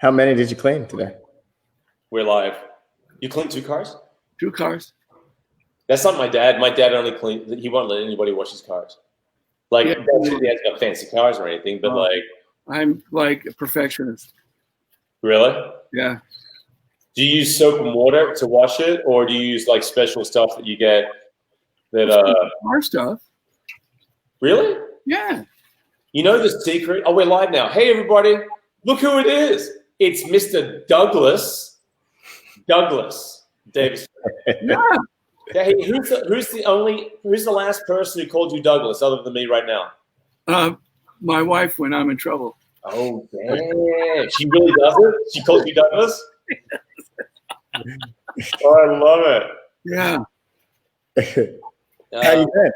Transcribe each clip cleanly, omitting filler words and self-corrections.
How many did you clean today? We're live. You cleaned 2 cars? 2 cars. That's not my dad. My dad only cleaned. He won't let anybody wash his cars. Like, he hasn't got fancy cars or anything, but like. I'm like a perfectionist. Really? Yeah. Do you use soap and water to wash it, or do you use like special stuff that you get that Our stuff. Really? Yeah. You know the secret? Oh, we're live now. Hey everybody, look who it is. It's Mr. Douglas Davidson. Yeah. Hey, who's the last person who called you Douglas other than me right now? My wife when I'm in trouble. Oh damn. She really does it? She calls you Douglas? Oh, I love it. Yeah. How you been?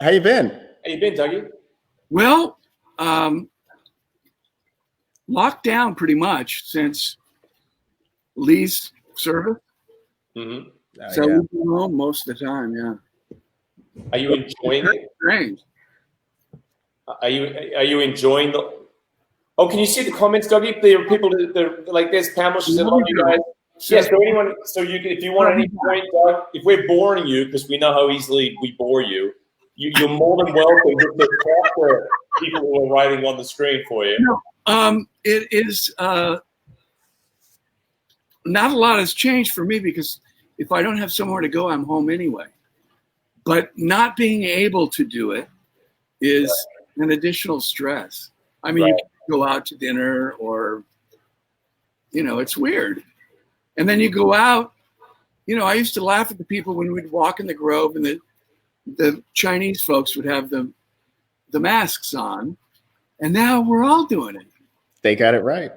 How you been? How you been, Dougie? Well, locked down pretty much since Lee's service. Mm-hmm. So we've been home most of the time, yeah. Are you enjoying it? Strange. Are you enjoying the? Oh, can you see the comments, Dougie? There are people that like there's Pamela. She said, "Love you guys." Yes. So anyone, if you want any point, Doug, if we're boring you, because we know how easily we bore you, you're more than welcome to talk to people who are writing on the screen for you. No, it is not a lot has changed for me because if I don't have somewhere to go, I'm home anyway. But not being able to do it is an additional stress. I mean, you can go out to dinner or, it's weird. And then you go out, I used to laugh at the people when we'd walk in the Grove and the Chinese folks would have the masks on. And now we're all doing it. They got it right.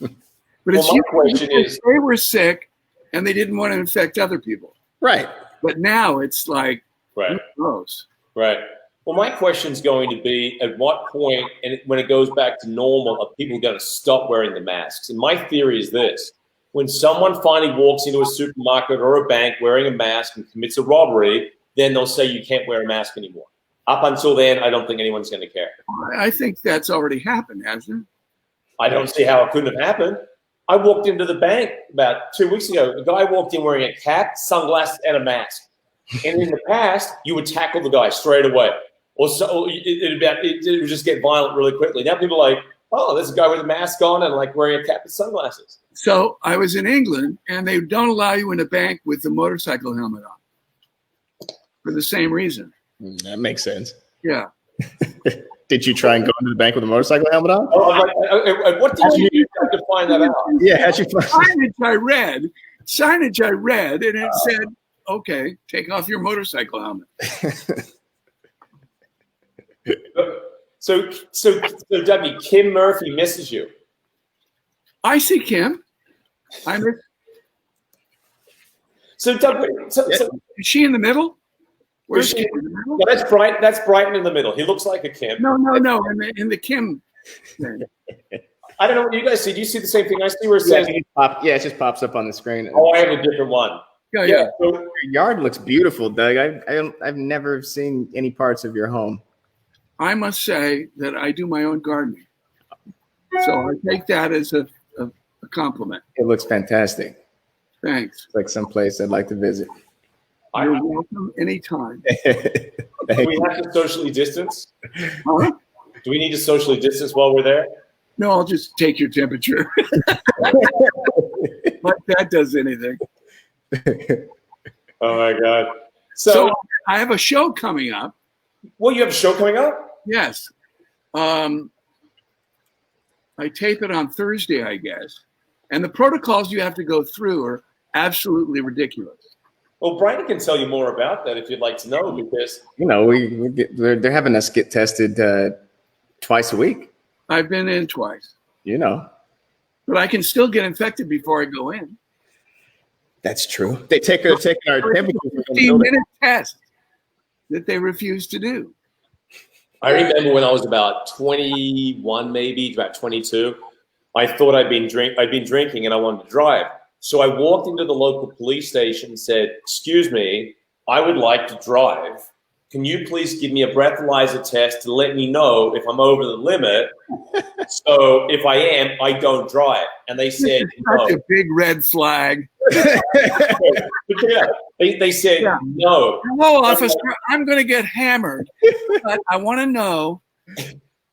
But it's my question is, they were sick and they didn't want to infect other people. Right. But now it's like, right. Gross. Right. Well, my question is going to be, at what point, and when it goes back to normal, are people going to stop wearing the masks? And my theory is this. When someone finally walks into a supermarket or a bank wearing a mask and commits a robbery, then they'll say you can't wear a mask anymore. Up until then, I don't think anyone's going to care. I think that's already happened, hasn't it? I don't see how it couldn't have happened. I walked into the bank about 2 weeks ago. The guy walked in wearing a cap, sunglasses, and a mask. And in the past, you would tackle the guy straight away. Or so it would just get violent really quickly. Now people are like, oh, there's a guy with a mask on and like wearing a cap and sunglasses. So I was in England, and they don't allow you in a bank with the motorcycle helmet on for the same reason. That makes sense. Yeah. Did you try and go into the bank with a motorcycle helmet on? Oh, what did you do to find that out? Yeah, how'd you find signage I read, and it said, okay, take off your motorcycle helmet. So, Dougie, Kim Murphy misses you. I see Kim. I miss. So, Doug, is she in the middle? Where's Kim in the middle? No, that's Bryton in the middle. He looks like a Kim. No. In the Kim thing. I don't know what you guys see. Do you see the same thing I see where it says? It just pops up on the screen. Oh, I have a different one. Yeah. So, your yard looks beautiful, Doug. I've never seen any parts of your home. I must say that I do my own gardening. So I take that as a compliment. It looks fantastic. Thanks. It's like someplace I'd like to visit. You're welcome anytime. Do we have to socially distance? Huh? Do we need to socially distance while we're there? No, I'll just take your temperature. But that does anything. Oh, my God. So I have a show coming up. Well, you have a show coming up? Yes. I tape it on Thursday, I guess. And the protocols you have to go through are absolutely ridiculous. Well, Brian can tell you more about that if you'd like to know, because they're having us get tested twice a week. I've been in twice. But I can still get infected before I go in. That's true. They take our temperature. 15-minute test that they refuse to do. I remember when I was about 21, maybe about 22, I thought I'd been drinking and I wanted to drive. So I walked into the local police station and said, "Excuse me, I would like to drive." can you please give me a breathalyzer test to let me know if I'm over the limit? So if I am, I don't drive. And they said, That's a big red flag. They said, no. Hello, officer. I'm going to get hammered, but I want to know.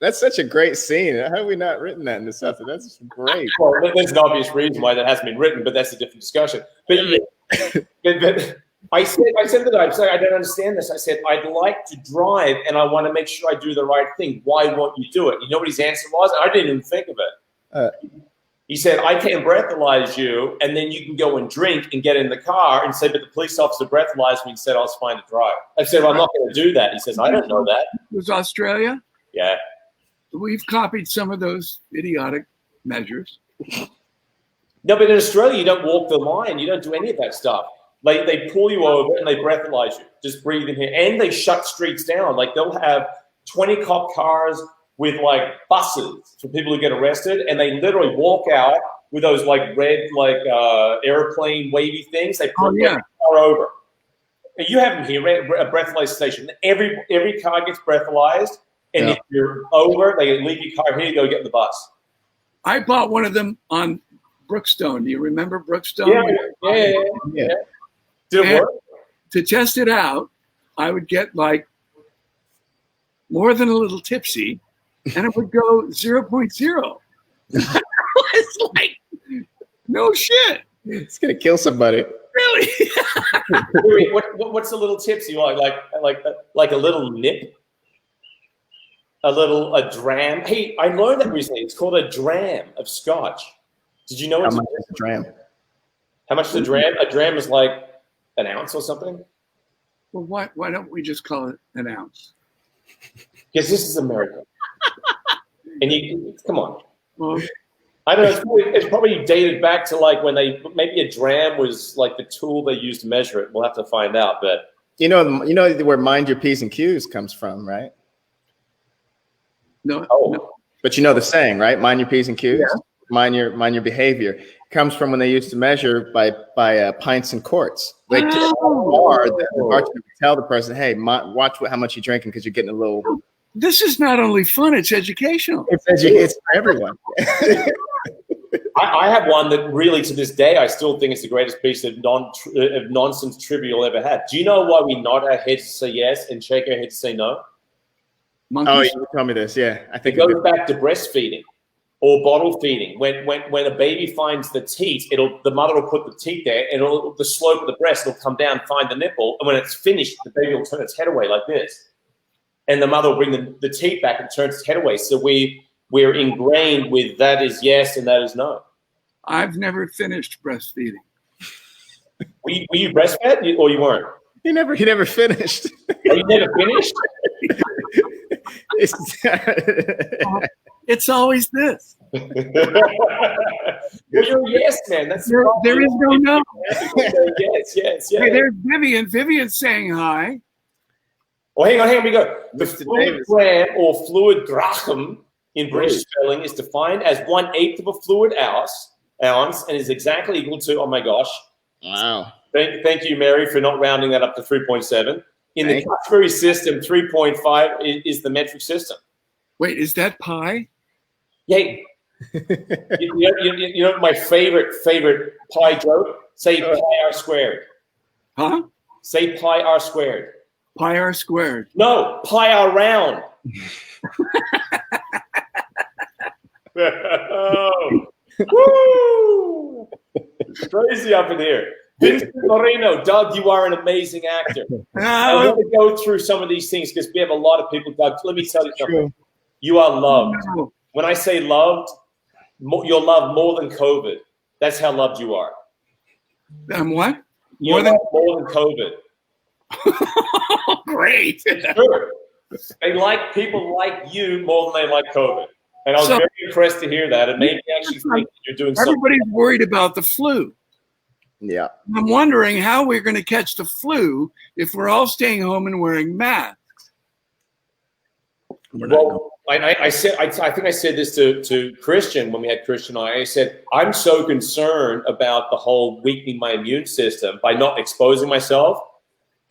That's such a great scene. How have we not written that into something? That's great. Well, there's an obvious reason why that hasn't been written, but that's a different discussion. But I said to the guy, I don't understand this. I said, I'd like to drive, and I want to make sure I do the right thing. Why won't you do it? You know what his answer was? I didn't even think of it. He said, I can breathalyze you, and then you can go and drink and get in the car and say, but the police officer breathalyzed me and said I was fine to drive. I said, well, I'm not going to do that. He says, I don't know that. It was Australia? Yeah. We've copied some of those idiotic measures. No, but in Australia, you don't walk the line. You don't do any of that stuff. Like, they pull you over and they breathalyze you. Just breathe in here. And they shut streets down. Like, they'll have 20 cop cars with, like, buses for people who get arrested. And they literally walk out with those, like, red, like, airplane wavy things. They pull the car over. And you have them here, a breathalyzer station. Every car gets breathalyzed. And if you're over, they leave your car here, you go get in the bus. I bought one of them on Brookstone. Do you remember Brookstone? Yeah. Did it work? To test it out, I would get like more than a little tipsy, and it would go 0.0. It's like, no shit. It's going to kill somebody. Really? What's a little tipsy? Like a little nip? A dram. Hey, I learned that recently. It's called a dram of scotch. Did you know how much is a dram? How much is a dram? A dram is like an ounce or something. Well, why don't we just call it an ounce? Because this is America. And you come on. Well, I don't know. It's probably dated back to like when maybe a dram was like the tool they used to measure it. We'll have to find out. But you know where mind your P's and Q's comes from, right? No. But you know the saying, right? Mind your P's and Q's. Yeah. Mind your behavior. It comes from when they used to measure by pints and quarts. They the bartender would tell the person, "Hey, watch how much you're drinking because you're getting a little." This is not only fun; it's educational. It's for everyone. I have one that really, to this day, I still think it's the greatest piece of nonsense trivia you'll ever have. Do you know why we nod our heads to say yes and shake our heads to say no? Monkeys? Oh, you tell me this. Yeah, I think it goes back to breastfeeding or bottle feeding. When a baby finds the teat, the mother will put the teat there, and the slope of the breast will come down, find the nipple, and when it's finished, the baby will turn its head away like this, and the mother will bring the teat back and turns its head away. So we're ingrained with that is yes and that is no. I've never finished breastfeeding. Were you breastfed or you weren't? He never finished. Oh, you never finished? It's always this. Well, you're a yes man. There is no no. Yes. Hey, there's Vivian. Vivian's saying hi. Oh, hang on. We go. The fluid gram or fluid drachm in British spelling is defined as 1/8 of a fluid ounce and is exactly equal to, oh my gosh. Wow. Thank you, Mary, for not rounding that up to 3.7. In the Cutsbury system, 3.5 is the metric system. Wait, is that pi? Yeah. you know my favorite pi joke? Say pi r squared. Huh? Say pi r squared. Pi r squared. No, pi r round. Oh. Woo! Crazy up in here. Vincent Moreno, Doug, you are an amazing actor. I want to go through some of these things because we have a lot of people. Doug, let me tell you something. You are loved. When I say loved, you're loved more than COVID. That's how loved you are. What? More than COVID. Great. Sure. They like people like you more than they like COVID. And I was very impressed to hear that. It made me actually think that you're doing something. Everybody's worried about the flu. Yeah. I'm wondering how we're going to catch the flu if we're all staying home and wearing masks. Well, I think I said this to Christian when we had Christian on. I said, I'm so concerned about the whole weakening my immune system by not exposing myself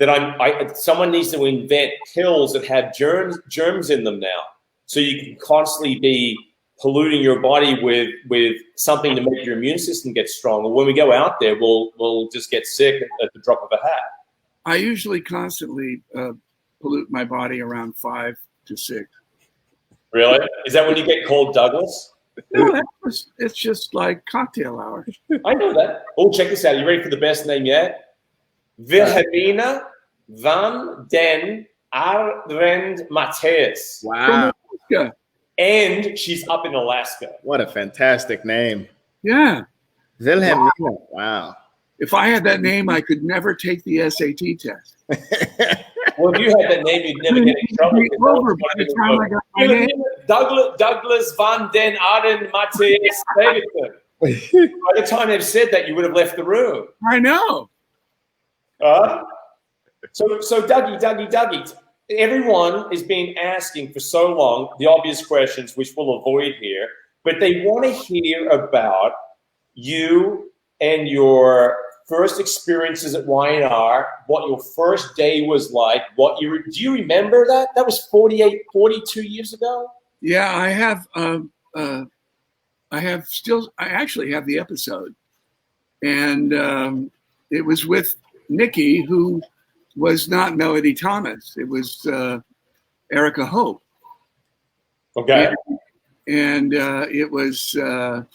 that someone needs to invent pills that have germs in them now, so you can constantly be polluting your body with something to make your immune system get stronger. When we go out there, we'll just get sick at the drop of a hat. I usually constantly pollute my body around 5 to 6. Really? Is that when you get called Douglas? No, it's just like cocktail hour. I know that. Oh, check this out. Are you ready for the best name yet? Wilhelmina van den Arend Matthäus. Wow. And she's up in Alaska. What a fantastic name. Yeah. Wilhelmina. Wow. If I had that name, I could never take the SAT test. Well, if you had that name, you'd never get in trouble. Over by the time I got my name. Douglas van den Arend Matthäus Davidson. By the time they've said that, you would have left the room. I know. So Dougie, everyone has been asking for so long the obvious questions, which we'll avoid here, but they want to hear about you and your first experiences at Y&R, what your first day was like, do you remember that? That was 42 years ago? Yeah, I actually have the episode. And it was with Nikki, who was not Melody Thomas. It was Erica Hope. Okay. And it was a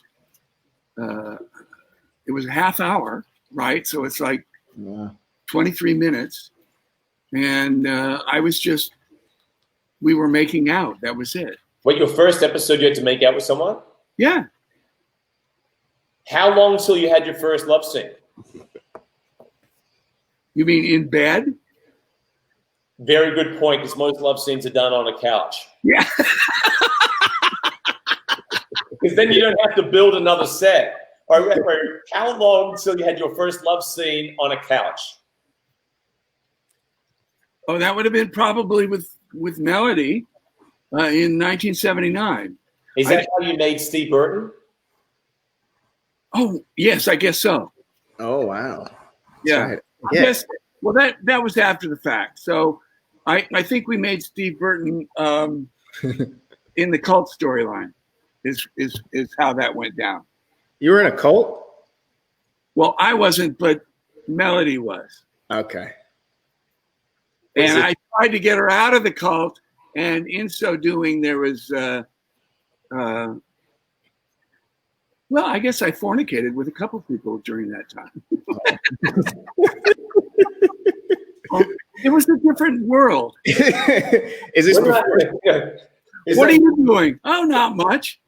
half hour, right? So it's like 23 minutes. And we were making out. That was it. What, your first episode you had to make out with someone? Yeah. How long till you had your first love scene? You mean in bed? Very good point, because most love scenes are done on a couch. Yeah. Because then you don't have to build another set. Or how long till you had your first love scene on a couch? Oh, that would have been probably with Melody in 1979. Is that how you made Steve Burton? Oh, yes, I guess so. Oh, wow. Yeah. Right. I guess, well, that was after the fact. So I think we made Steve Burton in the cult storyline is how that went down. You were in a cult? Well, I wasn't, but Melody was. Okay. And I tried to get her out of the cult, and in so doing, there was, well, I guess I fornicated with a couple people during that time. It was a different world. Is this what are you doing? Oh, not much.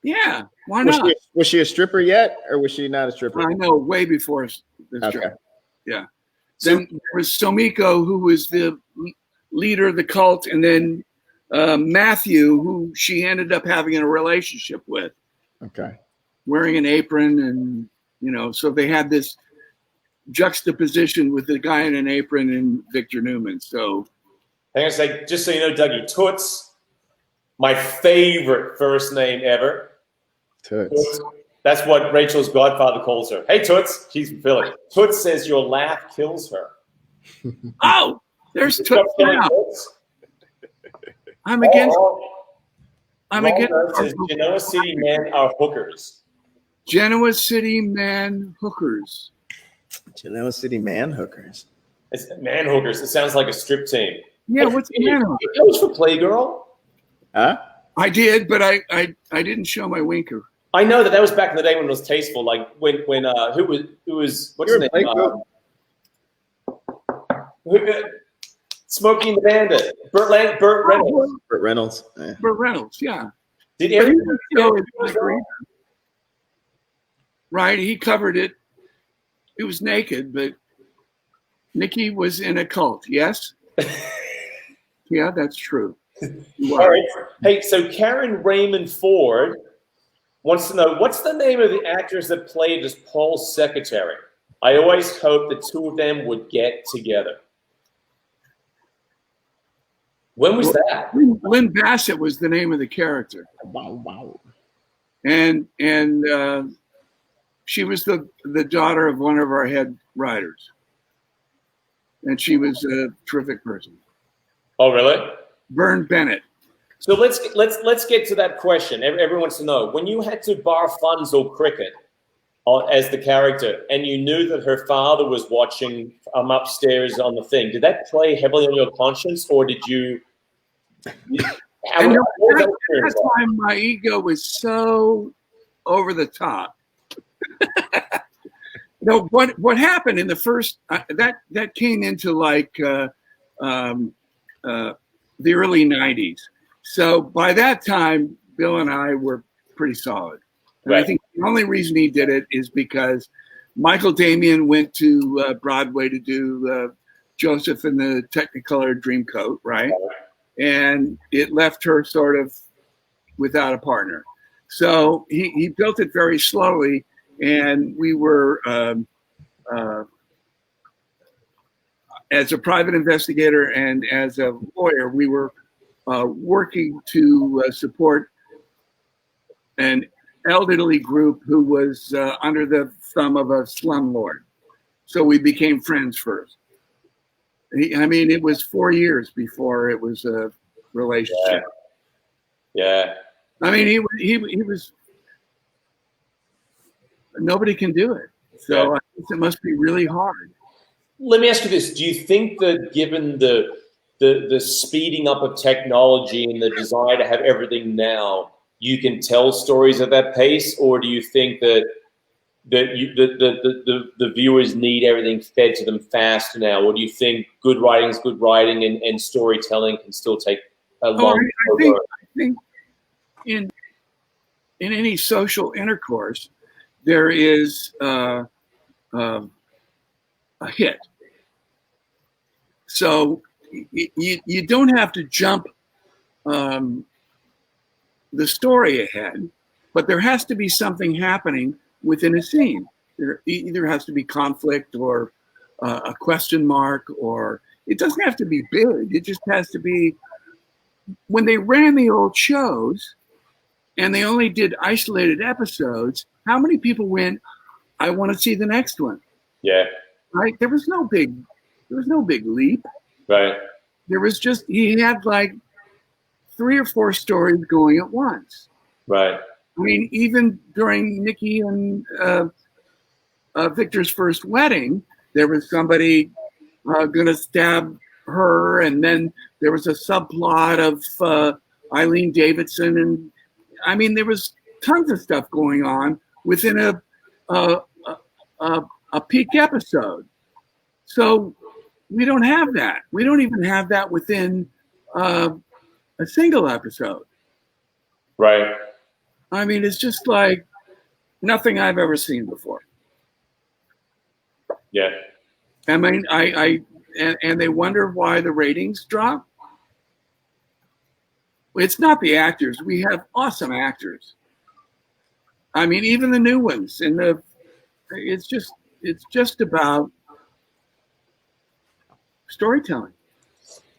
Yeah, why not? Was she a stripper yet, or was she not a stripper? I know, way before the Okay. stripper. Yeah. Then there was Somiko, who was the leader of the cult, and then Matthew, who she ended up having a relationship with. Okay. Wearing an apron, and so they had this juxtaposition with the guy in an apron and Victor Newman. So I'm gonna say, just so you know, Dougie, Toots, my favorite first name ever. Toots. That's what Rachel's godfather calls her. Hey, Toots. She's from Philly. Toots says your laugh kills her. Oh, there's Toots now. I'm against. I'm against. Says Genoa City men are hookers. Genoa City man hookers. Genoa City man hookers. It's man hookers. It sounds like a strip team. Yeah, what's the man hooker? It goes for Playgirl. Huh? I did, but I didn't show my winker. I know that was back in the day when it was tasteful. Like when who was what's his name? Smokey and the Bandit. Burt Reynolds. Burt Reynolds. Yeah. Burt Reynolds, yeah. Did everyone know it was green? Right, he covered it. He was naked, but Nikki was in a cult. Yes. Yeah, that's true. All right. Hey, so Karen Raymond Ford wants to know, what's the name of the actress that played as Paul's secretary? I always hoped the two of them would get together. When was that? Lynn Bassett was the name of the character. Wow. And She was the daughter of one of our head writers, and she was a terrific person. Oh, really? Vern Bennett. So let's get to that question. Everyone wants to know, when you had to bar Funzel Cricket as the character, and you knew that her father was watching upstairs on the thing, did that play heavily on your conscience, or did you? That's why my ego was so over the top. No, what happened in the first that came into like the early '90s. So by that time, Bill and I were pretty solid. And right. I think the only reason he did it is because Michael Damian went to Broadway to do Joseph in the Technicolor Dreamcoat, right? And it left her sort of without a partner. So he built it very slowly, and we were, as a private investigator and as a lawyer, we were working to support an elderly group who was under the thumb of a slumlord. So we became friends first. I mean, it was 4 years before it was a relationship. Yeah. I mean, he was. Nobody can do it. So I think it must be really hard. Let me ask you this: do you think that, given the speeding up of technology and the desire to have everything now, you can tell stories at that pace, or do you think that the viewers need everything fed to them fast now, or do you think good writing is good writing and storytelling can still take a long time? I think in any social intercourse, there is a hit. So you don't have to jump the story ahead, but there has to be something happening within a scene. There either has to be conflict or a question mark, or it doesn't have to be big. It just has to be. When they ran the old shows and they only did isolated episodes, how many people went, I want to see the next one? Yeah. Right? There was no big leap. Right. There was just, he had like 3 or 4 stories going at once. Right. I mean, even during Nikki and Victor's first wedding, there was somebody going to stab her, and then there was a subplot of Eileen Davidson, and I mean, there was tons of stuff going on within a peak episode. So we don't have that. We don't even have that within a single episode. Right. I mean, it's just like nothing I've ever seen before. Yeah. I mean, and they wonder why the ratings drop. It's not the actors. We have awesome actors. I mean, even the new ones. It's just about storytelling.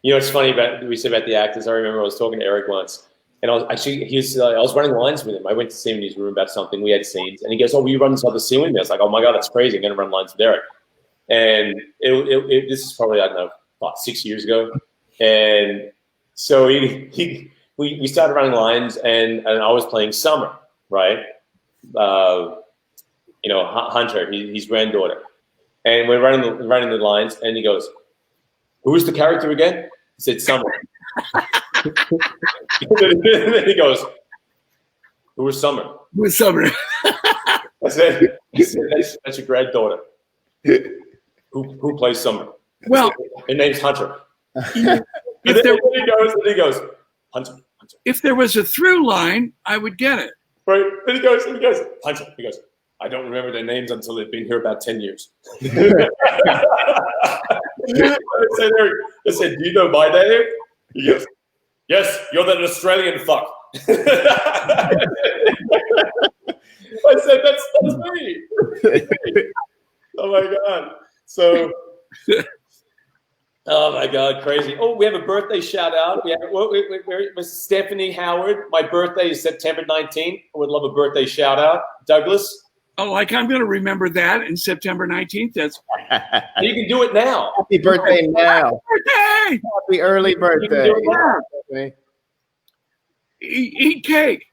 You know, it's funny we said about the actors. I remember I was talking to Eric once, and I was running lines with him. I went to see him in his room about something. We had scenes, and he goes, "Oh, will you run this other scene with me?" I was like, "Oh my god, that's crazy! I'm going to run lines with Eric." And this is probably, I don't know, about 6 years ago. And so we started running lines, and I was playing Summer, right? Hunter, his granddaughter. And we're running the lines, and he goes, "Who was the character again?" He said, "Summer." And then he goes, "Who was Summer?" Who was Summer? I said, that's your granddaughter. Who plays Summer? Well, her name's Hunter. And then he goes, Hunter. If there was a through line, I would get it. Right. And he goes, Hunter. He goes, "I don't remember their names until they've been here about 10 years. I said, "Do you know my name?" He goes, "Yes, you're that Australian fuck." I said, "That's me." Oh my god. So, oh my god, crazy. Oh, we have a birthday shout out. We have Miss Stephanie Howard. My birthday is September 19th. I would love a birthday shout out. Douglas. Oh, like I'm going to remember that in September 19th. That's You can do it now. Happy birthday now. birthday. Happy early birthday. You can do Okay. Eat cake.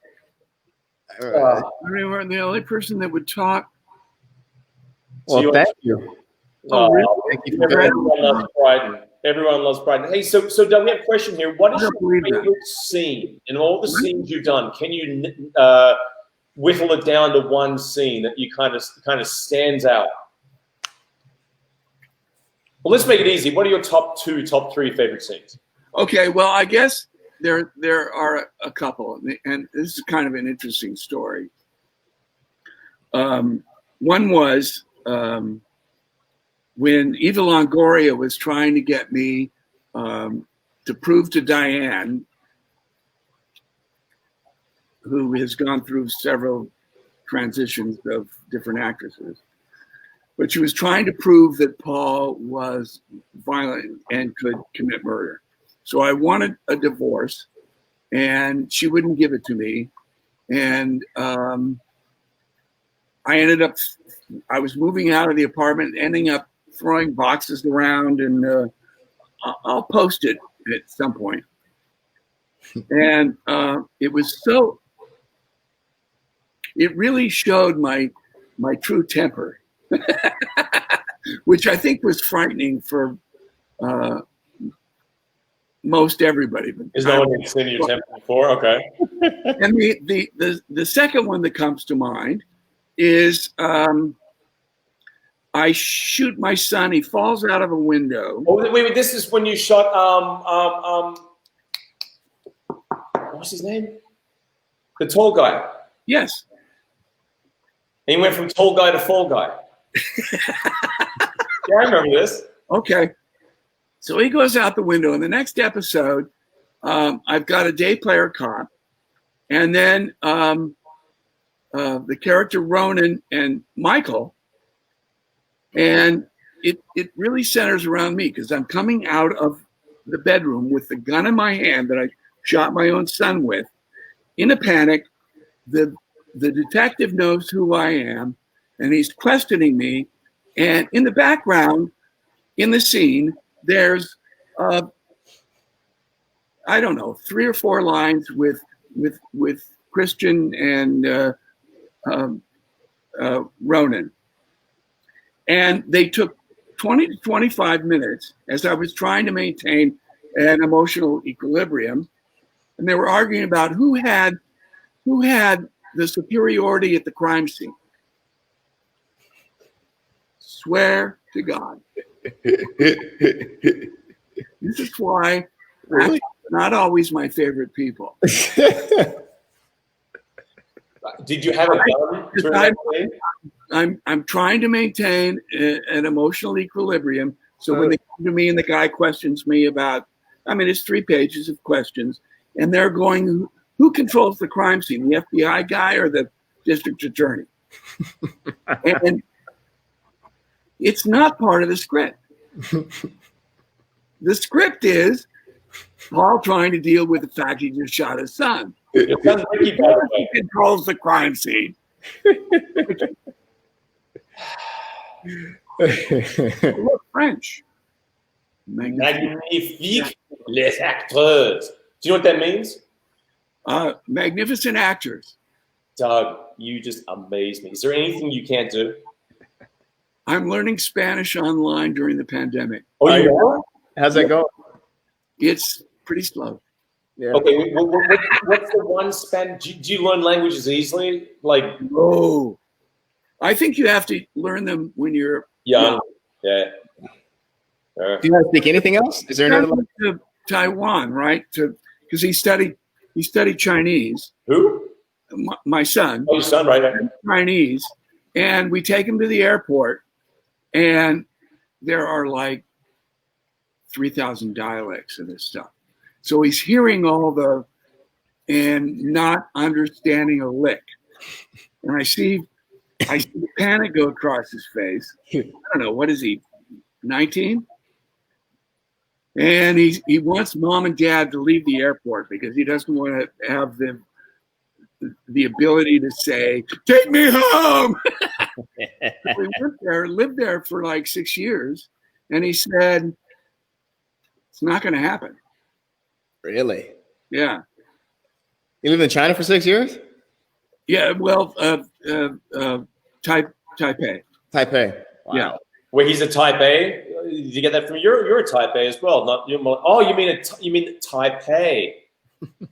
Uh, I remember the only person that would talk. well, thank you. Oh, really? Thank you for Everyone loves Bryton. Everyone loves Bryton. Hey, so Doug, we have a question here. What is I don't your believe that. favorite scene in all the scenes you've done? Can you whittle it down to one scene that you kind of stands out? Well, let's make it easy. What are your top three favorite scenes? Okay, well, I guess there are a couple, and this is kind of an interesting story. One was when Eva Longoria was trying to get me to prove to Diane, who has gone through several transitions of different actresses, but she was trying to prove that Paul was violent and could commit murder. So I wanted a divorce, and she wouldn't give it to me. And I was moving out of the apartment, ending up throwing boxes around, and I'll post it at some point. And it really showed my true temper, which I think was frightening for most everybody. Is no one seen your temper before? Okay. And the second one that comes to mind is I shoot my son. He falls out of a window. Oh, wait, this is when you shot what's his name? The tall guy. Yes. And he went from tall guy to fall guy. Yeah, I remember this. Okay. So he goes out the window. In the next episode, I've got a day player cop, and then the character Ronan and Michael, and it really centers around me because I'm coming out of the bedroom with the gun in my hand that I shot my own son with. In a panic, the detective knows who I am, and he's questioning me. And in the background, in the scene, there's I don't know, 3 or 4 lines with Christian and Ronan, and they took 20 to 25 minutes as I was trying to maintain an emotional equilibrium, and they were arguing about who had the superiority at the crime scene. Swear to God. This is why Really? not always my favorite people. Did you have a gun during that scene? I'm trying to maintain an emotional equilibrium. So when they come to me and the guy questions me about, it's 3 pages of questions, and they're going, who controls the crime scene, the FBI guy or the district attorney? And it's not part of the script. The script is Paul trying to deal with the fact he just shot his son. Your son's Ricky, by the way. He controls the crime scene. Look, French. Magnifique les acteurs. Do you know what that means? Magnificent actors. Doug, you just amaze me. Is there anything you can't do? I'm learning Spanish online during the pandemic. Oh, you are? How's that going? It's pretty slow. Yeah. Okay, what's the one Spanish? Do you learn languages easily? Like, Oh, I think you have to learn them when you're young. Yeah. Do you want to speak anything else? Is there another one? to Taiwan, right? Because he studied Chinese. Who? My son. Oh, your son, right? Chinese, and we take him to the airport, and there are like 3,000 dialects of this stuff. So he's hearing all and not understanding a lick. And I see the panic go across his face. I don't know, what is he, 19? And he wants mom and dad to leave the airport because he doesn't want to have them the ability to say, "Take me home." We lived there for like 6 years, and he said, "It's not going to happen." Really? Yeah. You lived in China for 6 years? Yeah. Well, Taipei. Taipei. Wow. Yeah. Where he's a Type A. Did you get that from you're a Type A as well? Not you're more, oh, you mean Taipei?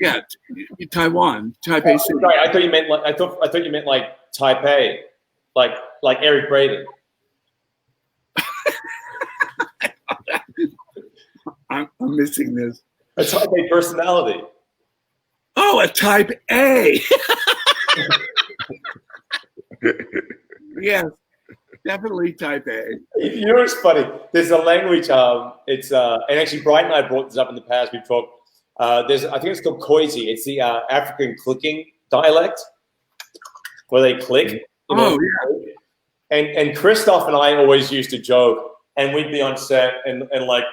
Yeah. Taiwan. Taipei City. Sorry, I thought you meant like I thought you meant like Taipei, like Eric Braden. I'm missing this. A Type A personality. Oh, a Type A. Yes, definitely Type A. You know what's funny? There's a language. It's and actually, Brian and I brought this up in the past. We've talked. I think it's called Khoisie. It's the African clicking dialect, where they click. You know? Oh yeah. And Christoph and I always used to joke, and we'd be on set, and like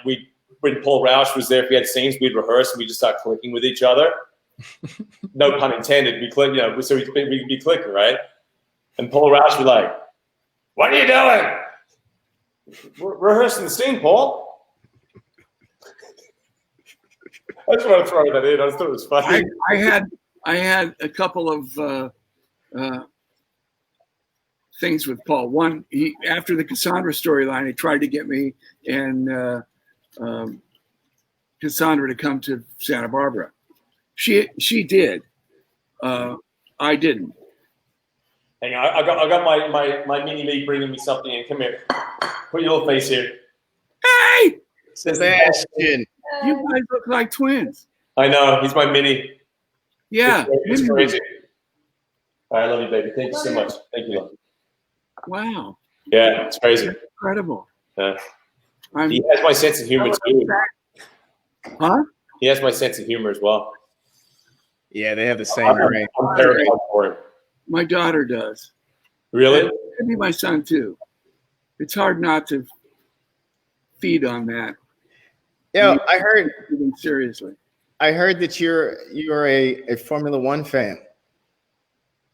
when Paul Rausch was there, if we had scenes, we'd rehearse and we'd just start clicking with each other. No pun intended. We click, so we'd be clicking, right? And Paul Rausch would be like, "What are you doing?" We're rehearsing the scene, Paul. I just want to throw that in. I just thought it was funny. I had a couple of things with Paul. One, after the Cassandra storyline, he tried to get me and Cassandra to come to Santa Barbara. She did. I didn't. Hang on, I got my mini me bringing me something in. Come here. Put your little face here. Hey, Sebastian. you guys look like twins. I know. He's my mini. Yeah. It's crazy. All right, I love you, baby. Thank you so much. Thank you, love. Wow. Yeah, it's crazy. Incredible. Yeah. He has my sense of humor too. Huh? He has my sense of humor as well. Yeah, they have the same brain. I'm very proud for him. My daughter does. Really? Maybe my son too. It's hard not to feed on that. Yeah, I heard. Seriously. I heard that you're a Formula One fan.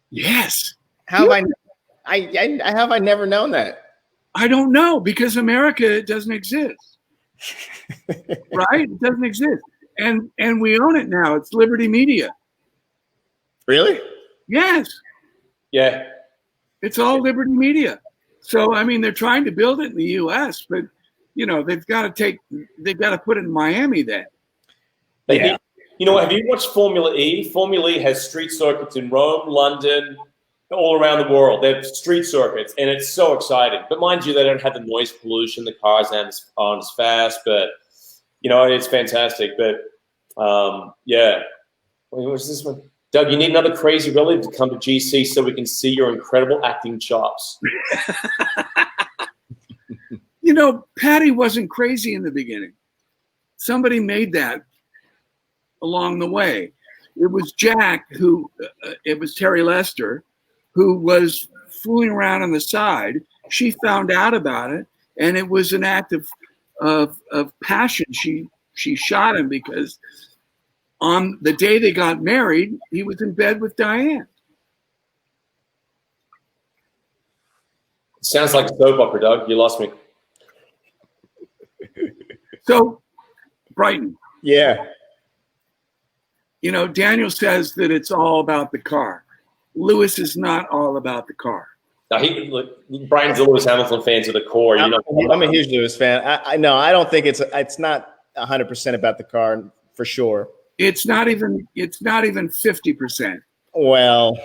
Yes. How have I never known that? I don't know, because America doesn't exist. Right? It doesn't exist. And we own it now. It's Liberty Media. Really? Yes. Yeah. It's all Liberty Media. So I mean, they're trying to build it in the US, but they've got to put it in Miami then. Yeah. Have you watched Formula E? Formula E has street circuits in Rome, London, all around the world. They have street circuits, and it's so exciting. But mind you, they don't have the noise pollution. The cars aren't as fast, but it's fantastic. But yeah. What's this one? Doug, you need another crazy relative to come to GC so we can see your incredible acting chops. Patty wasn't crazy in the beginning. Somebody made that along the way. It was Jack it was Terry Lester, who was fooling around on the side. She found out about it, and it was an act of passion. She shot him because on the day they got married, he was in bed with Diane. Sounds like a soap opera, Doug. You lost me. So, Bryton. Yeah. Daniel says that it's all about the car. Lewis is not all about the car. Now, Brian's a Lewis Hamilton fan to the core. I'm a huge Lewis fan. I don't think it's not 100% about the car for sure. It's not even 50%. Well,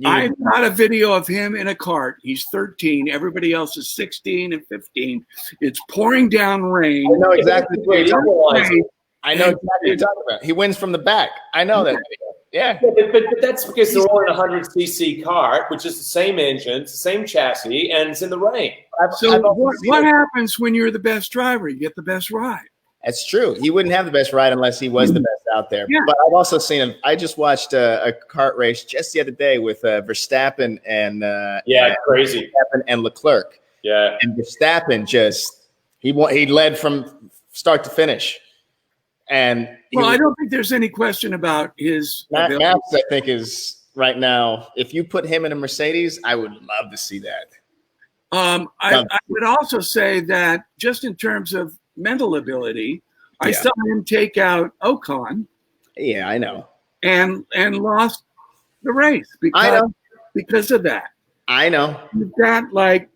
I've got a video of him in a cart. He's 13. Everybody else is 16 and 15. It's pouring down rain. I know exactly what you're talking about. He wins from the back. I know that video. Yeah. But that's because they're all in a 100cc car, which is the same engine, it's the same chassis, and it's in the rain. So what happens when you're the best driver? You get the best ride. That's true. He wouldn't have the best ride unless he was the best out there. Yeah. But I've also seen him. I just watched a kart race just the other day with Verstappen and crazy. Verstappen and Leclerc. Yeah. And Verstappen he led from start to finish. And Well, I don't think there's any question about his ability. Max, I think, is right now. If you put him in a Mercedes, I would love to see that. I would also say that just in terms of mental ability, I saw him take out Ocon. Yeah, I know. And lost the race because of that. I know. That like.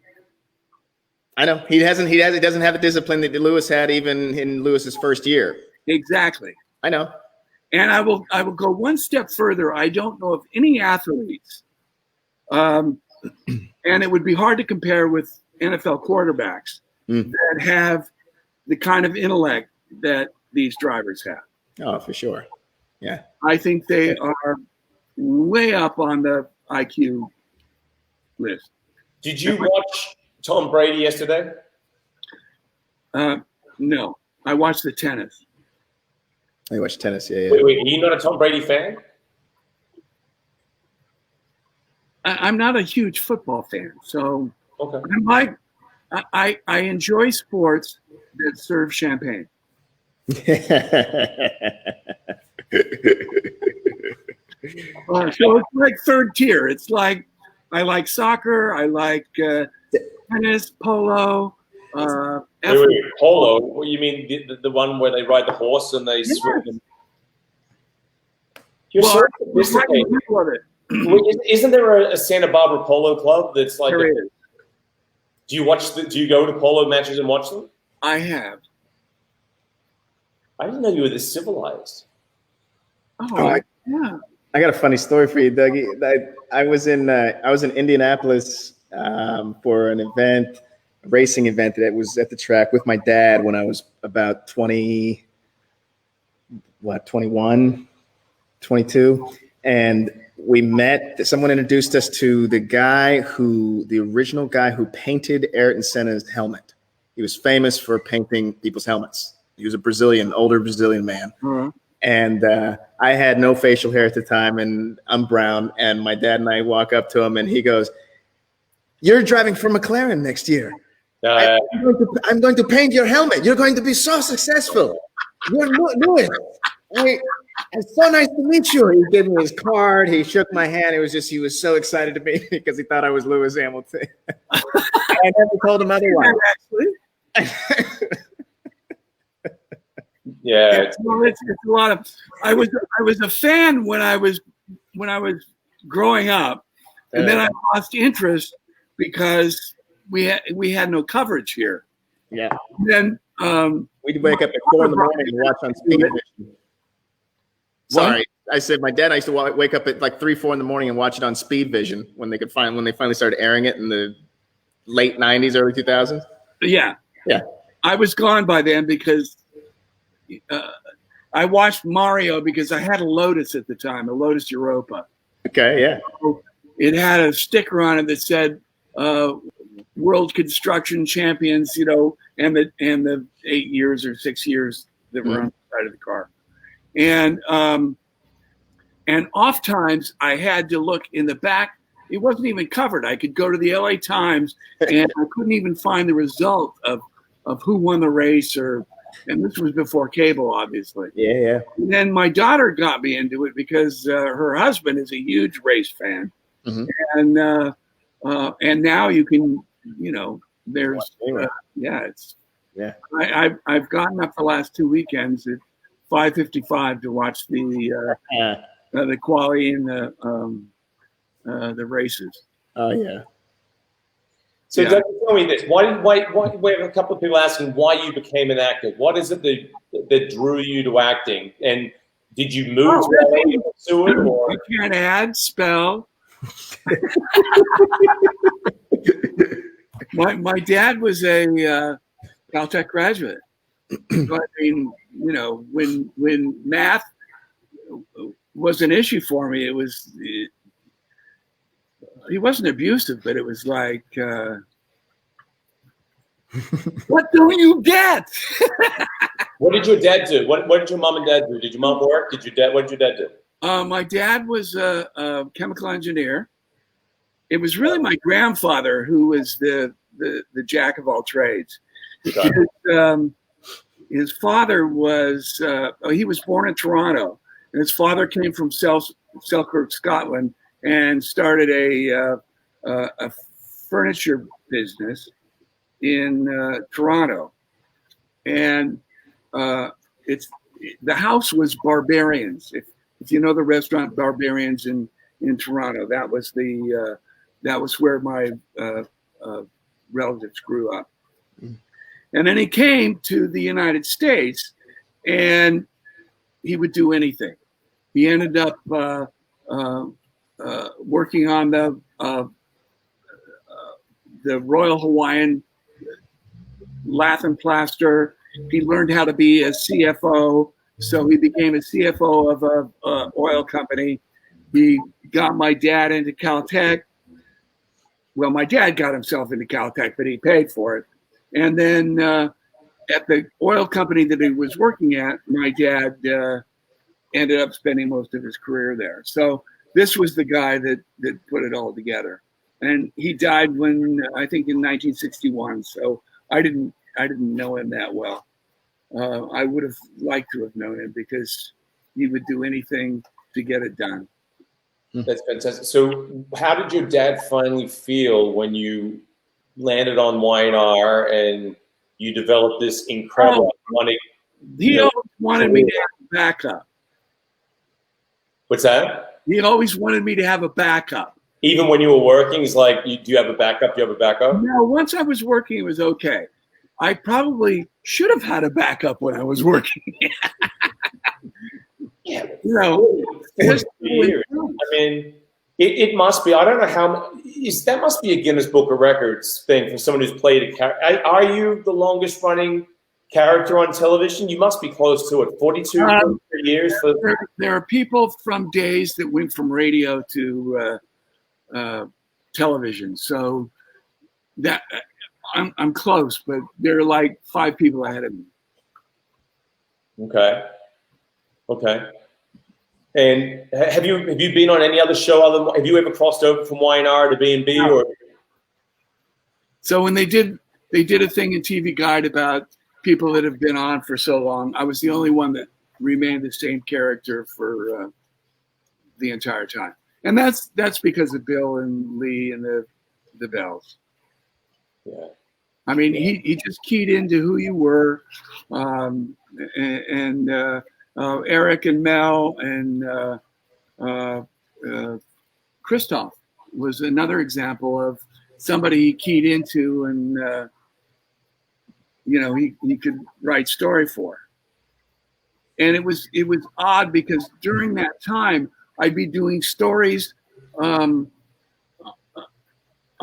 I know he doesn't have the discipline that Lewis had even in Lewis's first year. Exactly. I know. And I will go one step further. I don't know of any athletes, and it would be hard to compare with NFL quarterbacks that have the kind of intellect that these drivers have. Oh, for sure. Yeah. I think they are way up on the IQ list. Did you watch Tom Brady yesterday? No, I watched the tennis. I watch tennis. Yeah. Wait, are you not a Tom Brady fan? I'm not a huge football fan, so okay. I enjoy sports that serve champagne. So it's like third tier. It's like I like soccer. I like tennis, polo. Wait, polo? What you mean the one where they ride the horse and they swim? You're so sophisticated. Isn't there a Santa Barbara polo club that's like? There is. Do you go to polo matches and watch them? I have. I didn't know you were this civilized. Yeah. I got a funny story for you, Dougie. I was in Indianapolis for an event, a racing event that was at the track with my dad when I was about 21, 22. And we met, someone introduced us to the original guy who painted Ayrton Senna's helmet. He was famous for painting people's helmets. He was older Brazilian man. Mm-hmm. And I had no facial hair at the time, and I'm brown. And my dad and I walk up to him, and he goes, "You're driving for McLaren next year. I'm going to paint your helmet. You're going to be so successful. You're Lewis. It's so nice to meet you." He gave me his card. He shook my hand. He was so excited to meet me because he thought I was Lewis Hamilton. I never told him otherwise. Actually. Yeah, it's a lot of. I was a fan when I was growing up, and then I lost interest because we had no coverage here. Yeah. And then we'd wake up at 4 in the morning and watch on Speed Vision. Sorry, I said my dad. I used to wake up at like 3, 4 in the morning and watch it on Speed Vision when they finally started airing it in the late '90s, early 2000s. Yeah. Yeah. I was gone by then because. I watched Mario because I had a Lotus at the time, a Lotus Europa. Okay, yeah. So it had a sticker on it that said World Construction Champions, and the 8 years or 6 years that were on the side of the car. And oft times I had to look in the back. It wasn't even covered. I could go to the LA Times and I couldn't even find the result of who won the race and this was before cable, obviously. Yeah. And then my daughter got me into it because her husband is a huge race fan, and now you can, there's, I've gotten up the last 2 weekends at 5:55 to watch the quali and the races. Oh yeah. So Doug, tell me this: why we have a couple of people asking why you became an actor. What is it that drew you to acting? And did you move to LA to pursue it? Or? You can't add, spell. my dad was a Caltech graduate. So, I mean, when math was an issue for me, he wasn't abusive, but it was like, what don't you get? What did your dad do? What did your mom and dad do? Did your mom work? What did your dad do? My dad was a chemical engineer. It was really my grandfather who was the jack of all trades. his father was he was born in Toronto, and his father came from Selkirk, Scotland, and started a furniture business in Toronto, and it's the house was Barbarians. If you know the restaurant Barbarians in Toronto, that was where my relatives grew up. And then he came to the United States, and he would do anything. He ended up working on the Royal Hawaiian Lath and Plaster. He learned how to be a CFO, so he became a CFO of a oil company. He got my dad into Caltech. Well, my dad got himself into Caltech, but he paid for it. And then at the oil company that he was working at, my dad ended up spending most of his career there. So this was the guy that put it all together. And he died I think in 1961. So I didn't know him that well. I would have liked to have known him because he would do anything to get it done. That's fantastic. So how did your dad finally feel when you landed on Y&R and you developed this incredible money? He always wanted me to have a backup. What's that? He always wanted me to have a backup. Even when you were working, he's like, do you have a backup? Do you have a backup? No, once I was working, it was okay. I probably should have had a backup when I was working. Yeah, you know, years. I mean, it must be. I don't know how. That must be a Guinness Book of Records thing for someone who's played a character. Are you the longest running character on television? You must be close to it. 42 years. There are people from days that went from radio to television. So that I'm close, but there are like 5 people ahead of me. Okay. And have you been on any other show? Have you ever crossed over from Y&R to B&B? No. Or? So when they did a thing in TV Guide about people that have been on for so long, I was the only one that remained the same character for the entire time, and that's because of Bill and Lee and the Bells. Yeah. I mean, he just keyed into who you were, and Eric and Mel and Christoph was another example of somebody he keyed into, and he could write story for. And it was odd because during that time I'd be doing stories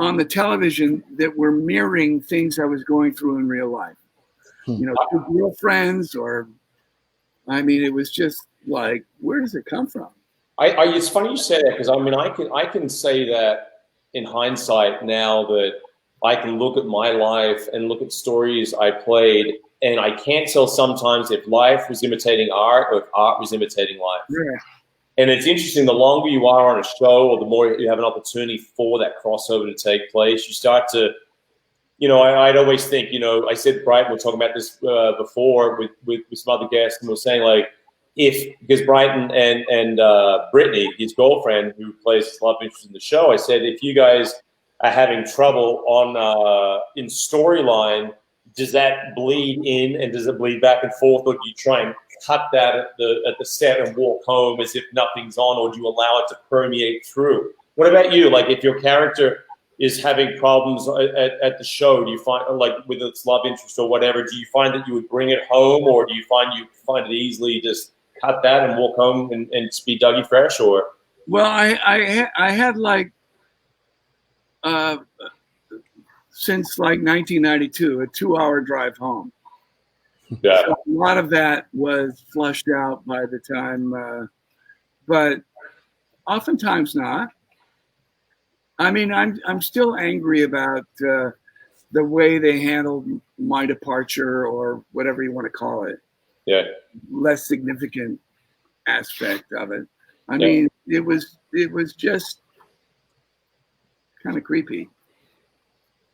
on the television that were mirroring things I was going through in real life. Two girlfriends, it was just like, where does it come from? It's funny you say that, because I can say that in hindsight now, that I can look at my life and look at stories I played, and I can't tell sometimes if life was imitating art or if art was imitating life. Yeah. And it's interesting, the longer you are on a show or the more you have an opportunity for that crossover to take place, you start to, I'd always think, I said, Bryton, we're talking about this before with some other guests, and we're saying, like, because Bryton and Brittany, his girlfriend, who plays his love interest in the show, I said, if you guys are having trouble in storyline, does that bleed in and does it bleed back and forth, or do you try and cut that at the set and walk home as if nothing's on, or do you allow it to permeate through? What about you? Like, if your character is having problems at the show, do you find, like, with its love interest or whatever, do you find that you would bring it home, or do you find it easily just cut that and walk home and be Dougie Fresh? Or well, I had like since like 1992 a 2-hour drive home. Yeah. So a lot of that was flushed out by the time, but oftentimes not. I mean, I'm still angry about the way they handled my departure, or whatever you want to call it. Yeah. Less significant aspect of it. I mean, it was just kind of creepy.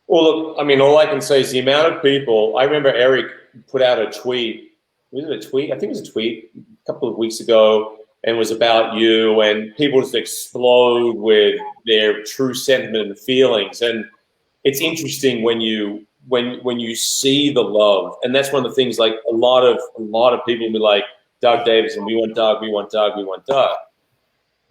Well, look, I mean, all I can say is the amount of people. I remember Eric put out a tweet. Was it a tweet? I think it was a tweet a couple of weeks ago, and it was about you. And people just explode with their true sentiment and feelings. And it's interesting when you see the love, and that's one of the things. Like a lot of people will be like, Doug Davidson, we want Doug, we want Doug, we want Doug.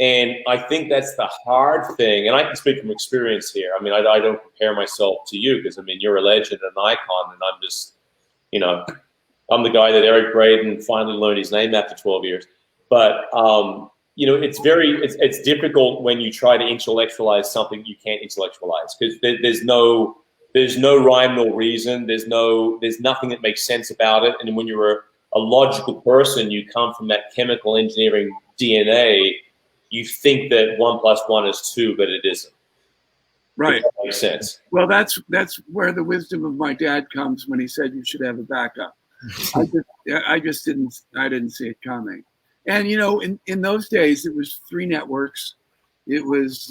And I think that's the hard thing. And I can speak from experience here. I mean, I don't compare myself to you because, I mean, you're a legend and an icon. And I'm just, you know, I'm the guy that Eric Bryton finally learned his name after 12 years. But, you know, it's difficult when you try to intellectualize something you can't intellectualize because there's no rhyme nor reason. There's nothing that makes sense about it. And when you're a logical person, you come from that chemical engineering DNA. You think that 1 + 1 is 2, but it isn't. Right. That makes sense. Well, that's where the wisdom of my dad comes when he said you should have a backup. I didn't see it coming. And you know, in those days, it was 3 networks. It was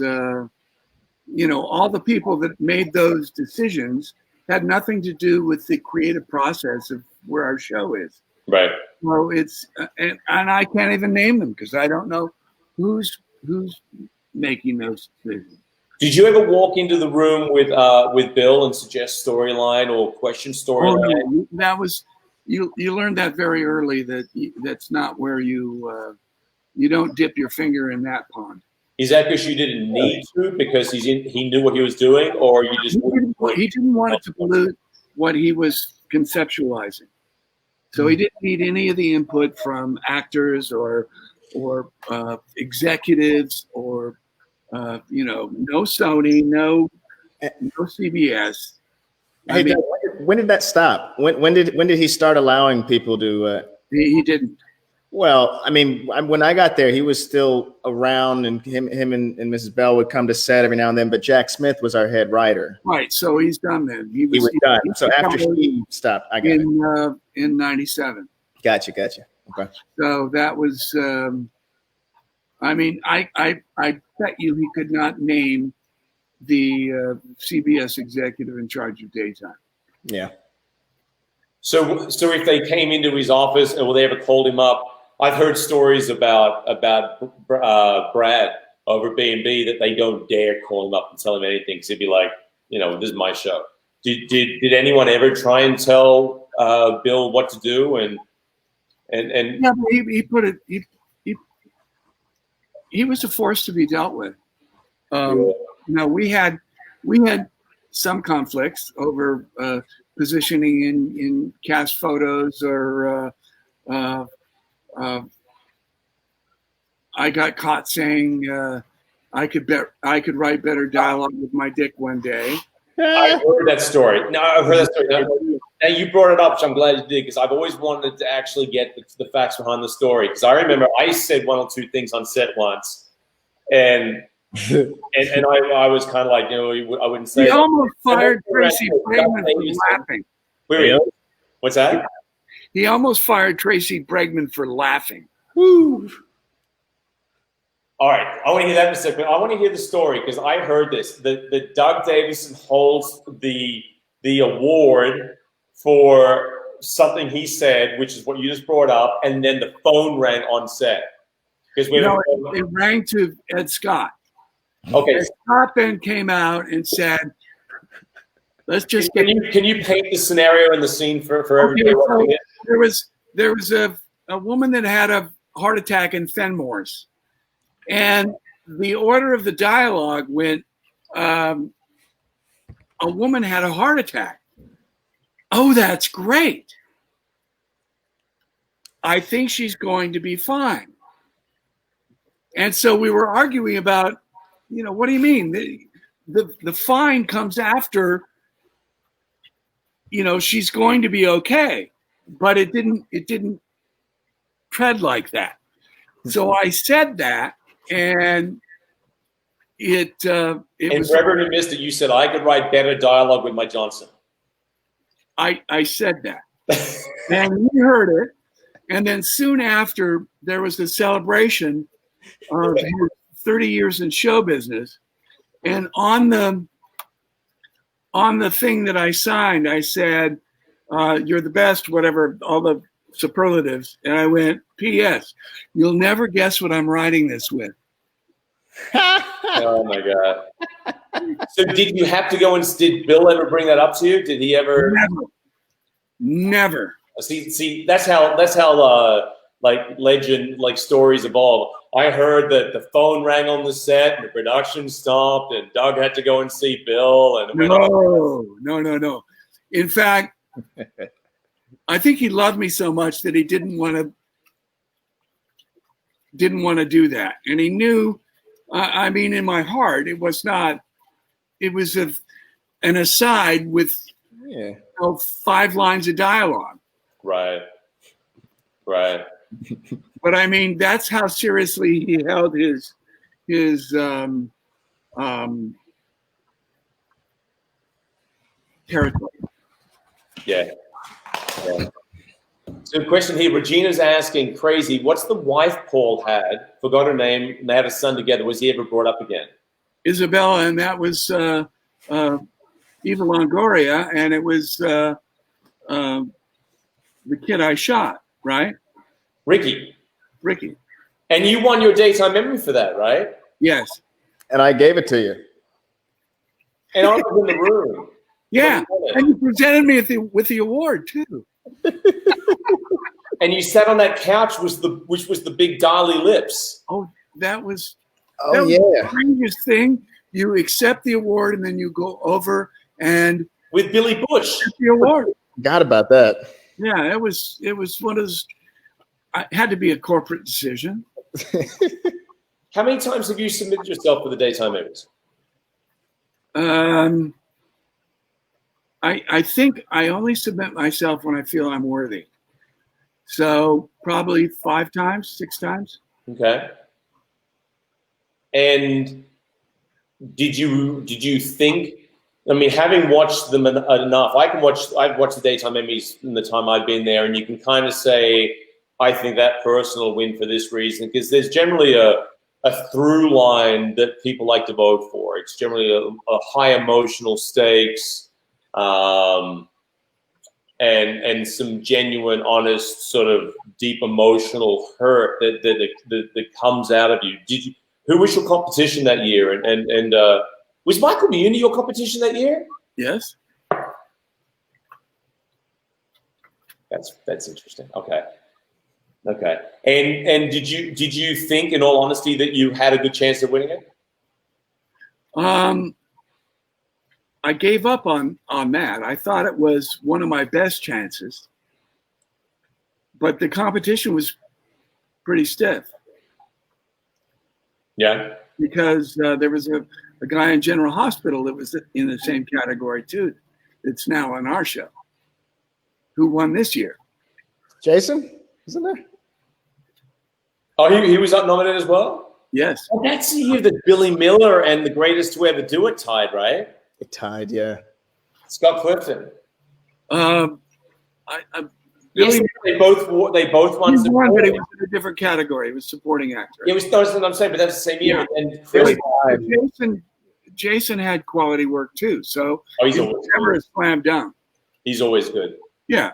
you know, all the people that made those decisions had nothing to do with the creative process of where our show is. Right. So it's and I can't even name them because I don't know who's making those decisions. Did you ever walk into the room with Bill and suggest storyline or question storyline? Oh, no, that was you learned that very early that that's not where you don't dip your finger in that pond. Is that because you didn't need to because he knew what he was doing, or you just he didn't want it to pollute what he was conceptualizing. So he didn't need any of the input from actors or executives or you know, no Sony, no CBS. Hey, Doug, when did that stop? When did he start allowing people to? He didn't. Well, I mean, when I got there, he was still around, and him and Mrs. Bell would come to set every now and then. But Jack Smith was our head writer. Right, so he's done then. He was done. So after he stopped, I got it. In '97. Gotcha. Okay. So that was. I mean, I bet you he could not name the CBS executive in charge of daytime. Yeah. So if they came into his office and they ever called him up, I've heard stories about Brad over B&B that they don't dare call him up and tell him anything because he'd be like, you know, this is my show. Did anyone ever try and tell Bill what to do? And yeah, but he was a force to be dealt with. You know, we had some conflicts over positioning in cast photos or I got caught saying I could write better dialogue with my dick one day. I heard that story. No, I've heard that story. Now you brought it up, which I'm glad you did, because I've always wanted to actually get the facts behind the story. Because I remember I said 1 or 2 things on set once, and I was kind of like, you know, I wouldn't say. He almost fired Tracy Bregman for laughing. Wait, what's that? He almost fired Tracy Bregman for laughing. Woo. All right, I want to hear that in a second. I want to hear the story because I heard this. That Doug Davidson holds the award for something he said, which is what you just brought up, and then the phone rang on set. Because it rang to Ed Scott. Okay. Ed Scott then came out and said, "Let's just get." Can you paint the scenario and the scene for everybody? Okay, so there was a woman that had a heart attack in Fenmore's, and the order of the dialogue went, "A woman had a heart attack." Oh, that's great. I think she's going to be fine. And so we were arguing about, you know, what do you mean? The fine comes after, you know, she's going to be okay. But it didn't tread like that. So I said that, and it was. For everyone who missed it, you said I could write better dialogue with my Johnson. I said that, and he heard it, and then soon after there was a celebration of his 30 years in show business, and on the on the thing that I signed, I said, "You're the best," whatever, all the superlatives, and I went, "P.S. You'll never guess what I'm writing this with." Oh my God. So did you have to go and did Bill ever bring that up to you? Did he ever? Never. See, that's how like legend, like stories evolve. I heard that the phone rang on the set and the production stopped and Doug had to go and see Bill and it went on. No. In fact, I think he loved me so much that he didn't want to do that. And he knew, I mean, in my heart, it was an aside with 5 lines of dialogue. Right. But I mean, that's how seriously he held his territory. Yeah. So a question here, Regina's asking, crazy, what's the wife Paul had? Forgot her name, and they had a son together. Was he ever brought up again? Isabella, and that was Eva Longoria, and it was the kid I shot, right? Ricky. And you won your daytime Emmy for that, right? Yes. And I gave it to you. And I was in the room. Yeah, and you presented me with the award too. And you sat on that couch, which was the big Dali lips. Oh, that was the strangest thing. You accept the award and then you go over and with Billy Bush. The award. Forgot about that. Yeah, it was one of those. It had to be a corporate decision. How many times have you submitted yourself for the daytime Emmys? I think I only submit myself when I feel I'm worthy. So probably 5 times, 6 times. Okay. And did you think? I mean, having watched them enough, I've watched the daytime Emmys in the time I've been there, and you can kind of say, I think that person will win for this reason, because there's generally a through line that people like to vote for. It's generally a high emotional stakes, and some genuine, honest, sort of deep emotional hurt that comes out of you. Who was your competition that year? And was Michael Muni your competition that year? Yes. That's interesting. Okay. And did you think, in all honesty, that you had a good chance of winning it? I gave up on that. I thought it was one of my best chances, but the competition was pretty stiff. Yeah. Because there was a guy in General Hospital that was in the same category too. It's now on our show. Who won this year? Jason, isn't there? Oh, he was up nominated as well? Yes. Well, that's the year that Billy Miller and The Greatest to Ever Do It tied, right? It tied, yeah. Scott Clifton. Billy, yes, they both won. He won, but it was in a different category. It was supporting actor. It was, that's what I'm saying, but that's the same year. Yeah. And Jason had quality work too, so he's always never a slam dunk. He's always good. Yeah.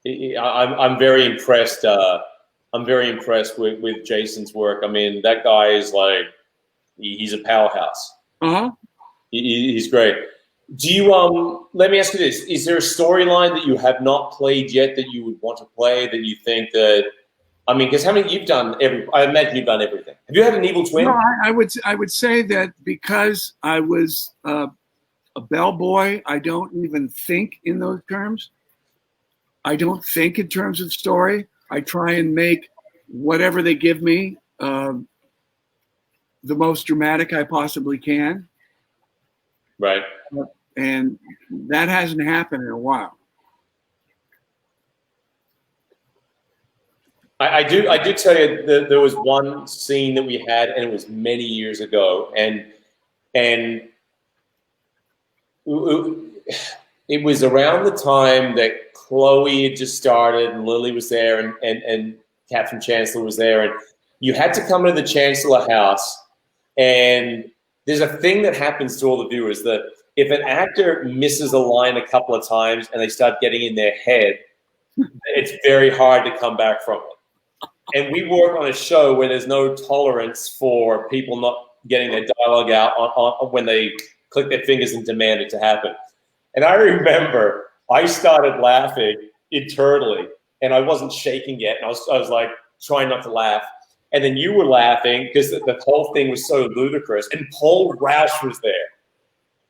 I'm very impressed. I'm very impressed with Jason's work. I mean, that guy is like, he's a powerhouse. Uh-huh. He's great. Do you, let me ask you this. Is there a storyline that you have not played yet that you would want to play, that you think that, I mean, because you've done I imagine you've done everything. Have you had an evil twin? No, I would say that because I was a bellboy, I don't even think in those terms. I don't think in terms of story. I try and make whatever they give me the most dramatic I possibly can. Right. And that hasn't happened in a while. I do tell you that there was one scene that we had, and it was many years ago, and it was around the time that Chloe had just started, and Lily was there, and Captain Chancellor was there, and you had to come into the Chancellor house, and there's a thing that happens to all the viewers that if an actor misses a line a couple of times and they start getting in their head, it's very hard to come back from it. And we work on a show where there's no tolerance for people not getting their dialogue out on when they click their fingers and demand it to happen. And I remember I started laughing internally, and I wasn't shaking yet, and I was like trying not to laugh. And then you were laughing because the whole thing was so ludicrous. And Paul Roush was there.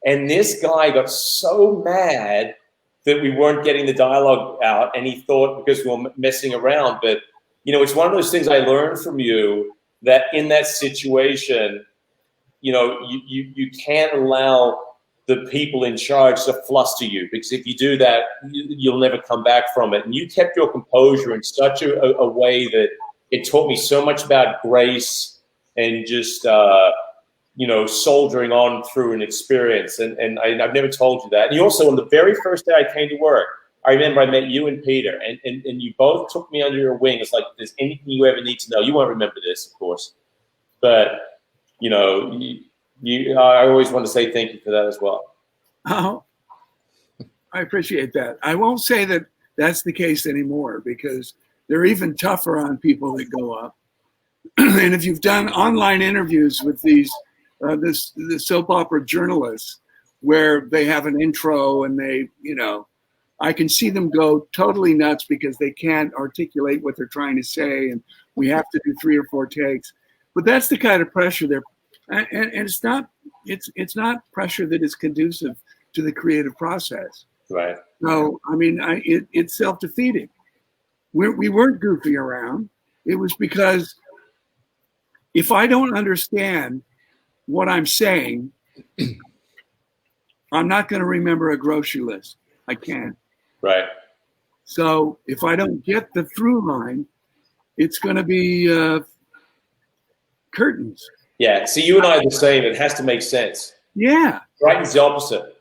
And this guy got so mad that we weren't getting the dialogue out, and he thought because we were messing around. But, you know, it's one of those things I learned from you, that in that situation, you know, you can't allow the people in charge to fluster you, because if you do that, you'll never come back from it. And you kept your composure in such a way that it taught me so much about grace and just, you know, soldiering on through an experience. And I've never told you that. And you also, on the very first day I came to work, I remember I met you and Peter, and you both took me under your wing. It's like, if there's anything you ever need to know, you won't remember this, of course, but, you know, I always want to say thank you for that as well. Oh, I appreciate that. I won't say that that's the case anymore, because they're even tougher on people that go up. And if you've done online interviews with these the soap opera journalists, where they have an intro and they, you know, I can see them go totally nuts because they can't articulate what they're trying to say, and we have to do 3 or 4 takes. But that's the kind of pressure they're, and it's not pressure that is conducive to the creative process. Right. So I mean, it's self-defeating. We weren't goofing around. It was because if I don't understand what I'm saying, I'm not going to remember a grocery list. I can't. Right. So if I don't get the through line, it's going to be curtains. Yeah. See, you and I are the same. It has to make sense. Yeah. Brighton's the opposite.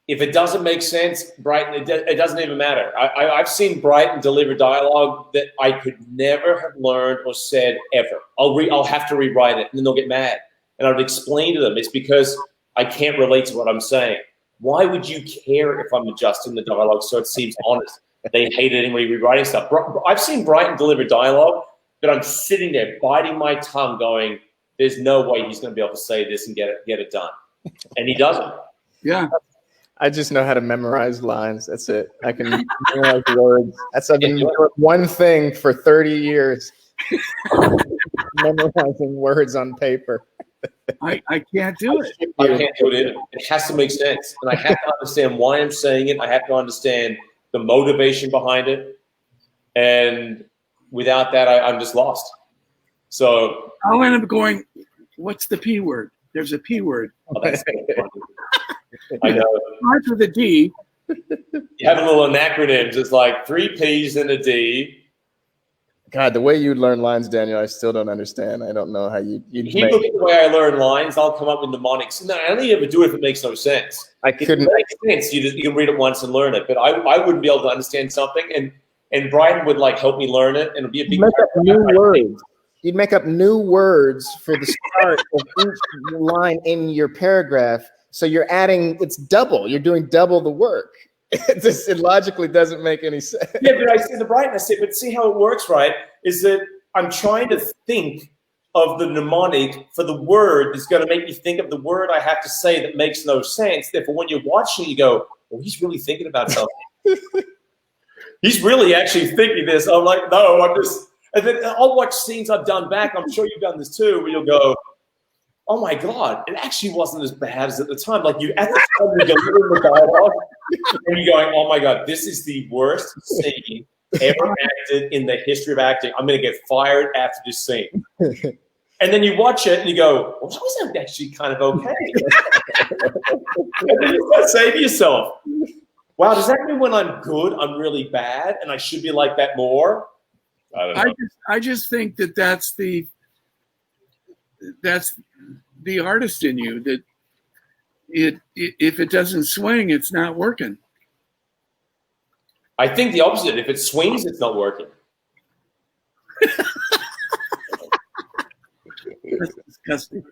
If it doesn't make sense, Brighton, it doesn't even matter. I've seen Brighton deliver dialogue that I could never have learned or said ever. I'll have to rewrite it, and then they'll get mad. And I would explain to them, it's because I can't relate to what I'm saying. Why would you care if I'm adjusting the dialogue so it seems honest? They hate it anyway, rewriting stuff. I've seen Brighton deliver dialogue, but I'm sitting there biting my tongue going, there's no way he's going to be able to say this and get it done. And he doesn't. Yeah. I just know how to memorize lines. That's it. I can memorize words. I've been doing one thing for 30 years. Memorizing words on paper. I can't do it. I can't do it either. It has to make sense. And I have to understand why I'm saying it. I have to understand the motivation behind it. And without that, I'm just lost. So I'll end up going, what's the P word? There's a P word. Oh, that's I know. It starts with a D. You have a little acronyms. It's like 3 P's and a D. God, the way you learn lines, Daniel, I still don't understand. I don't know how you Look at the way I learn lines. I'll come up with mnemonics. No, I only ever do it if it makes no sense. I couldn't. If it makes sense, you can read it once and learn it. But I wouldn't be able to understand something, and Brian would like help me learn it, and it'd be a big. Make up new words. You'd make up new words for the start of each line in your paragraph. So you're adding. It's double. You're doing double the work. It logically doesn't make any sense. Yeah, but I said to Brian, I said, but see how it works, right? Is that I'm trying to think of the mnemonic for the word that's going to make me think of the word I have to say that makes no sense. Therefore, when you're watching, you go, well, he's really thinking about something. He's really actually thinking this. I'm like, no, I'm just, and then I'll watch scenes I've done back. I'm sure you've done this too, where you'll go, oh my God, it actually wasn't as bad as at the time. Like you, at the time, you're delivering the dialogue, and you're going, oh my God, this is the worst scene ever acted in the history of acting. I'm going to get fired after this scene. And then you watch it and you go, well, that was actually kind of okay. And then you start saying to yourself, wow, does that mean when I'm good, I'm really bad and I should be like that more? I don't know. I just think that's the artist in you, that if it doesn't swing, it's not working. I think the opposite. If it swings, it's not working. That's disgusting.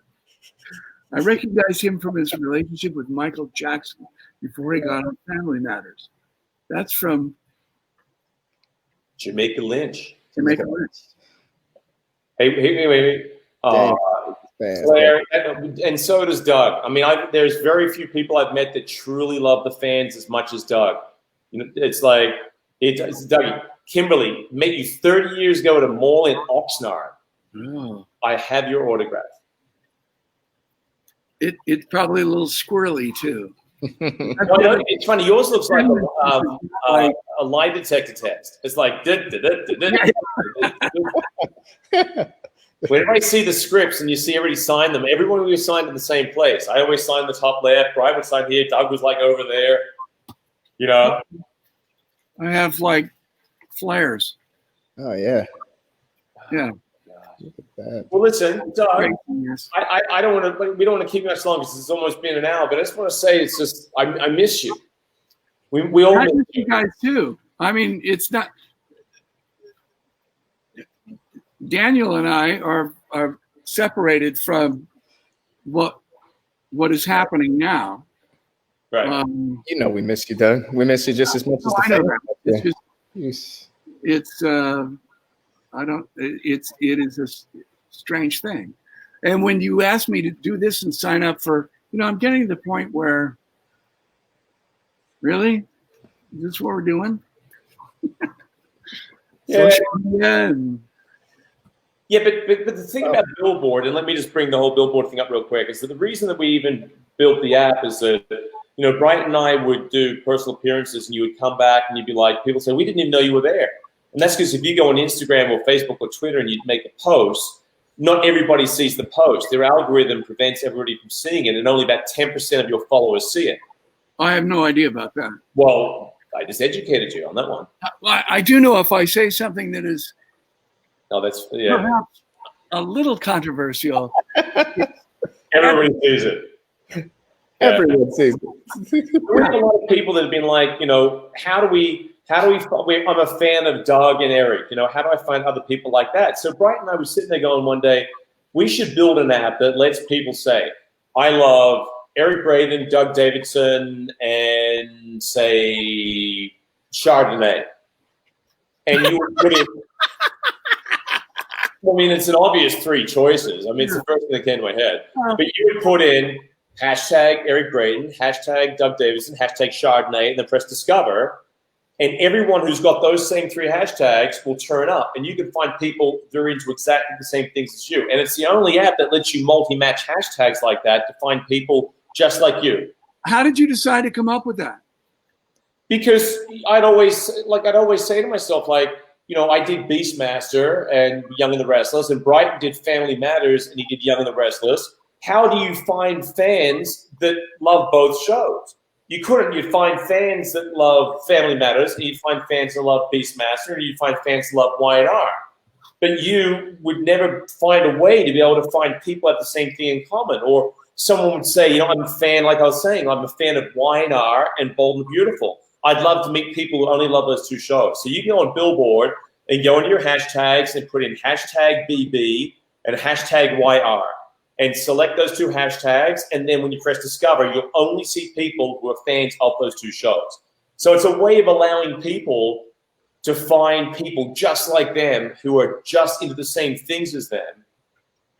I recognize him from his relationship with Michael Jackson before he got on Family Matters. That's from Jamaica Lynch. Jamaica Lynch. Hey. Claire, and so does Doug. I mean, there's very few people I've met that truly love the fans as much as Doug. You know, it's like it's Dougie. Kimberly, met you 30 years ago at a mall in Oxnard. Oh. I have your autograph. It's probably a little squirrely too. It's funny. Yours looks like a lie detector test. It's like. Whenever I see the scripts and you see everybody sign them, everyone was signed in the same place. I always sign the top left. Brian would sign here. Doug was like over there. You know. I have like flares. Oh yeah. Yeah. Well, listen, Doug. I don't want to. We don't want to keep you much longer because it's almost been an hour. But I just want to say, it's just I miss you. We all miss you guys too. I mean, it's not. Daniel and I are separated from what is happening now. Right. You know, we miss you, Doug. We miss you just as much as the fans. It is a strange thing. And when you ask me to do this and sign up for, I'm getting to the point where, really? Is this what we're doing? Social media Yeah, but the thing about Bildbord, and let me just bring the whole Bildbord thing up real quick, is that the reason that we even built the app is that, Bryton and I would do personal appearances and you would come back and you'd be like, people say, we didn't even know you were there. And that's because if you go on Instagram or Facebook or Twitter and you'd make a post, not everybody sees the post. Their algorithm prevents everybody from seeing it, and only about 10% of your followers see it. I have no idea about that. Well, I just educated you on that one. I do know if I say something that is perhaps a little controversial. Everybody sees it. Everyone sees it. We have a lot of people that have been like, how do we? I'm a fan of Doug and Eric. How do I find other people like that? So Bryton and I were sitting there going one day, we should build an app that lets people say, I love Eric Bryton, Doug Davidson, and say Chardonnay. And you would put in. I mean, it's an obvious three choices. I mean, it's the first thing that came to my head. But you would put in hashtag Eric Bryton, hashtag Doug Davidson, hashtag Chardonnay, and then press discover. And everyone who's got those same three hashtags will turn up. And you can find people that are into exactly the same things as you. And it's the only app that lets you multi-match hashtags like that to find people just like you. How did you decide to come up with that? Because I'd always say to myself, like, I did Beastmaster and Young and the Restless, and Bryton did Family Matters and he did Young and the Restless. How do you find fans that love both shows? You couldn't. You'd find fans that love Family Matters, and you'd find fans that love Beastmaster, and you'd find fans that love Y&R. But you would never find a way to be able to find people at the same thing in common. Or someone would say, I'm a fan, like I was saying, I'm a fan of Y&R and Bold and Beautiful. I'd love to meet people who only love those two shows. So you can go on Bildbord and go into your hashtags and put in hashtag BB and hashtag YR. And select those two hashtags, and then when you press discover, you'll only see people who are fans of those two shows. So it's a way of allowing people to find people just like them who are just into the same things as them.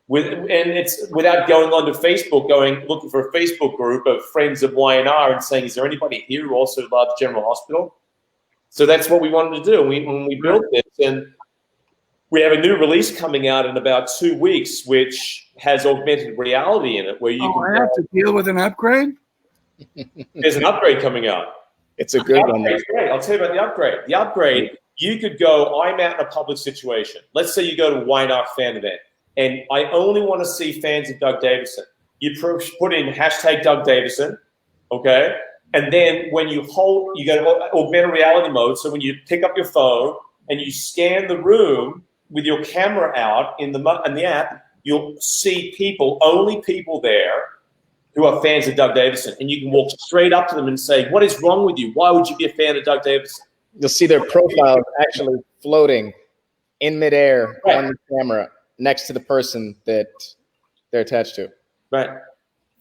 And it's without going onto Facebook, looking for a Facebook group of friends of Y&R and saying, is there anybody here who also loves General Hospital? So that's what we wanted to do when we built this. And we have a new release coming out in about 2 weeks, which has augmented reality in it, where you can have to deal with an upgrade? There's an upgrade coming out. It's a good one. Great. I'll tell you about the upgrade. The upgrade, you could go, I'm out in a public situation. Let's say you go to a Y&R fan event, and I only want to see fans of Doug Davidson. You put in hashtag Doug Davidson, okay? And then when you go to augmented reality mode, so when you pick up your phone and you scan the room with your camera out in the app, you'll see only people there who are fans of Doug Davidson. And you can walk straight up to them and say, what is wrong with you? Why would you be a fan of Doug Davidson? You'll see their profiles actually floating in midair on the camera next to the person that they're attached to. Right.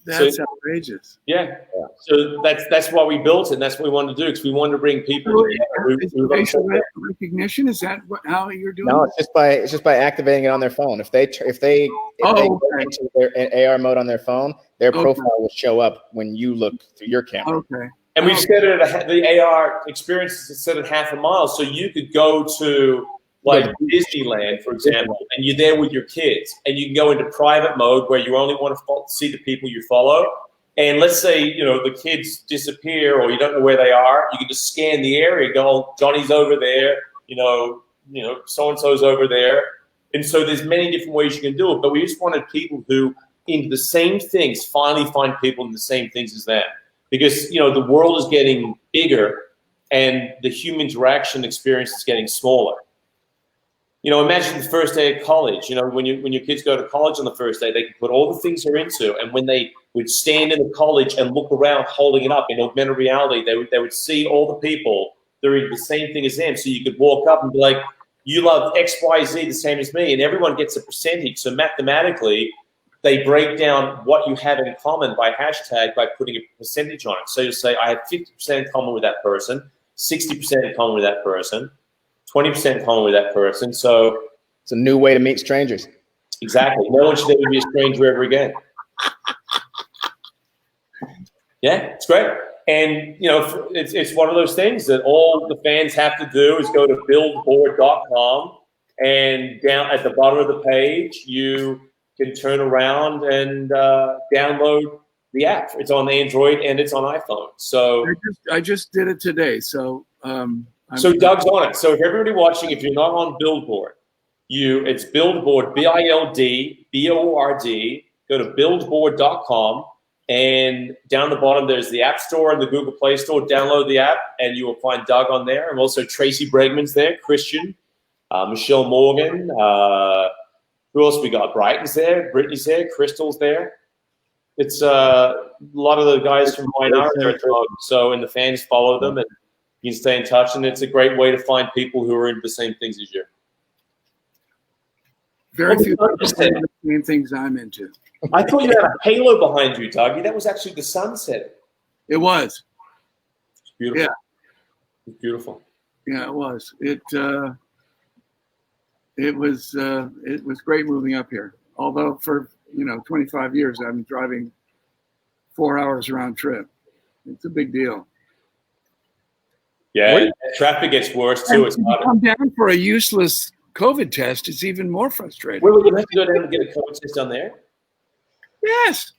That's outrageous. Yeah. So that's why we built it. And that's what we wanted to do, because we wanted to bring people. Is facial recognition? Is that how you're doing? No, it's just by activating it on their phone. If they go into their AR mode on their phone, their profile will show up when you look through your camera. Okay. And we've set it at the AR experience is set at half a mile, so you could go to like Disneyland, for example, and you're there with your kids, and you can go into private mode where you only want to see the people you follow. And let's say the kids disappear or you don't know where they are, you can just scan the area, go, oh, Johnny's over there, so and so's over there, and so there's many different ways you can do it. But we just wanted people who into the same things finally find people in the same things as them. Because, the world is getting bigger and the human interaction experience is getting smaller. Imagine the first day of college. When your kids go to college on the first day, they can put all the things they're into. And when they would stand in the college and look around holding it up in augmented reality, they would see all the people that are in the same thing as them. So you could walk up and be like, you love X, Y, Z the same as me. And everyone gets a percentage. So mathematically, they break down what you have in common by hashtag by putting a percentage on it. So you say, I have 50% in common with that person, 60% in common with that person, 20% in common with that person. So it's a new way to meet strangers. Exactly. No one should ever be a stranger ever again. Yeah, it's great. And, it's one of those things that all the fans have to do is go to Bildbord.com, and down at the bottom of the page, you can turn around and download the app. It's on Android and it's on iPhone. So I just did it today. So Doug's on it. So if everybody watching, if you're not on Bildbord, it's Bildbord, Bildbord. Go to Bildbord.com, and down the bottom there's the App Store and the Google Play Store. Download the app and you will find Doug on there, and also Tracy Bregman's there, Christian, Michelle Morgan. Who else we got? Bryton's there, Brittany's there, Crystal's there. It's a lot of the guys from mine are there. So, and the fans follow them, and you can stay in touch. And it's a great way to find people who are into the same things as you. Very few people the same things I'm into. I thought you had a halo behind you, Dougie. That was actually the sunset. It was. It's beautiful. Yeah. It's beautiful. Yeah, it was. It was great moving up here. Although for 25 years I've been driving 4 hours round trip. It's a big deal. Yeah, traffic gets worse too. It's not come down for a useless COVID test. It's even more frustrating. Well, you have to go down and get a COVID test on there. Yes.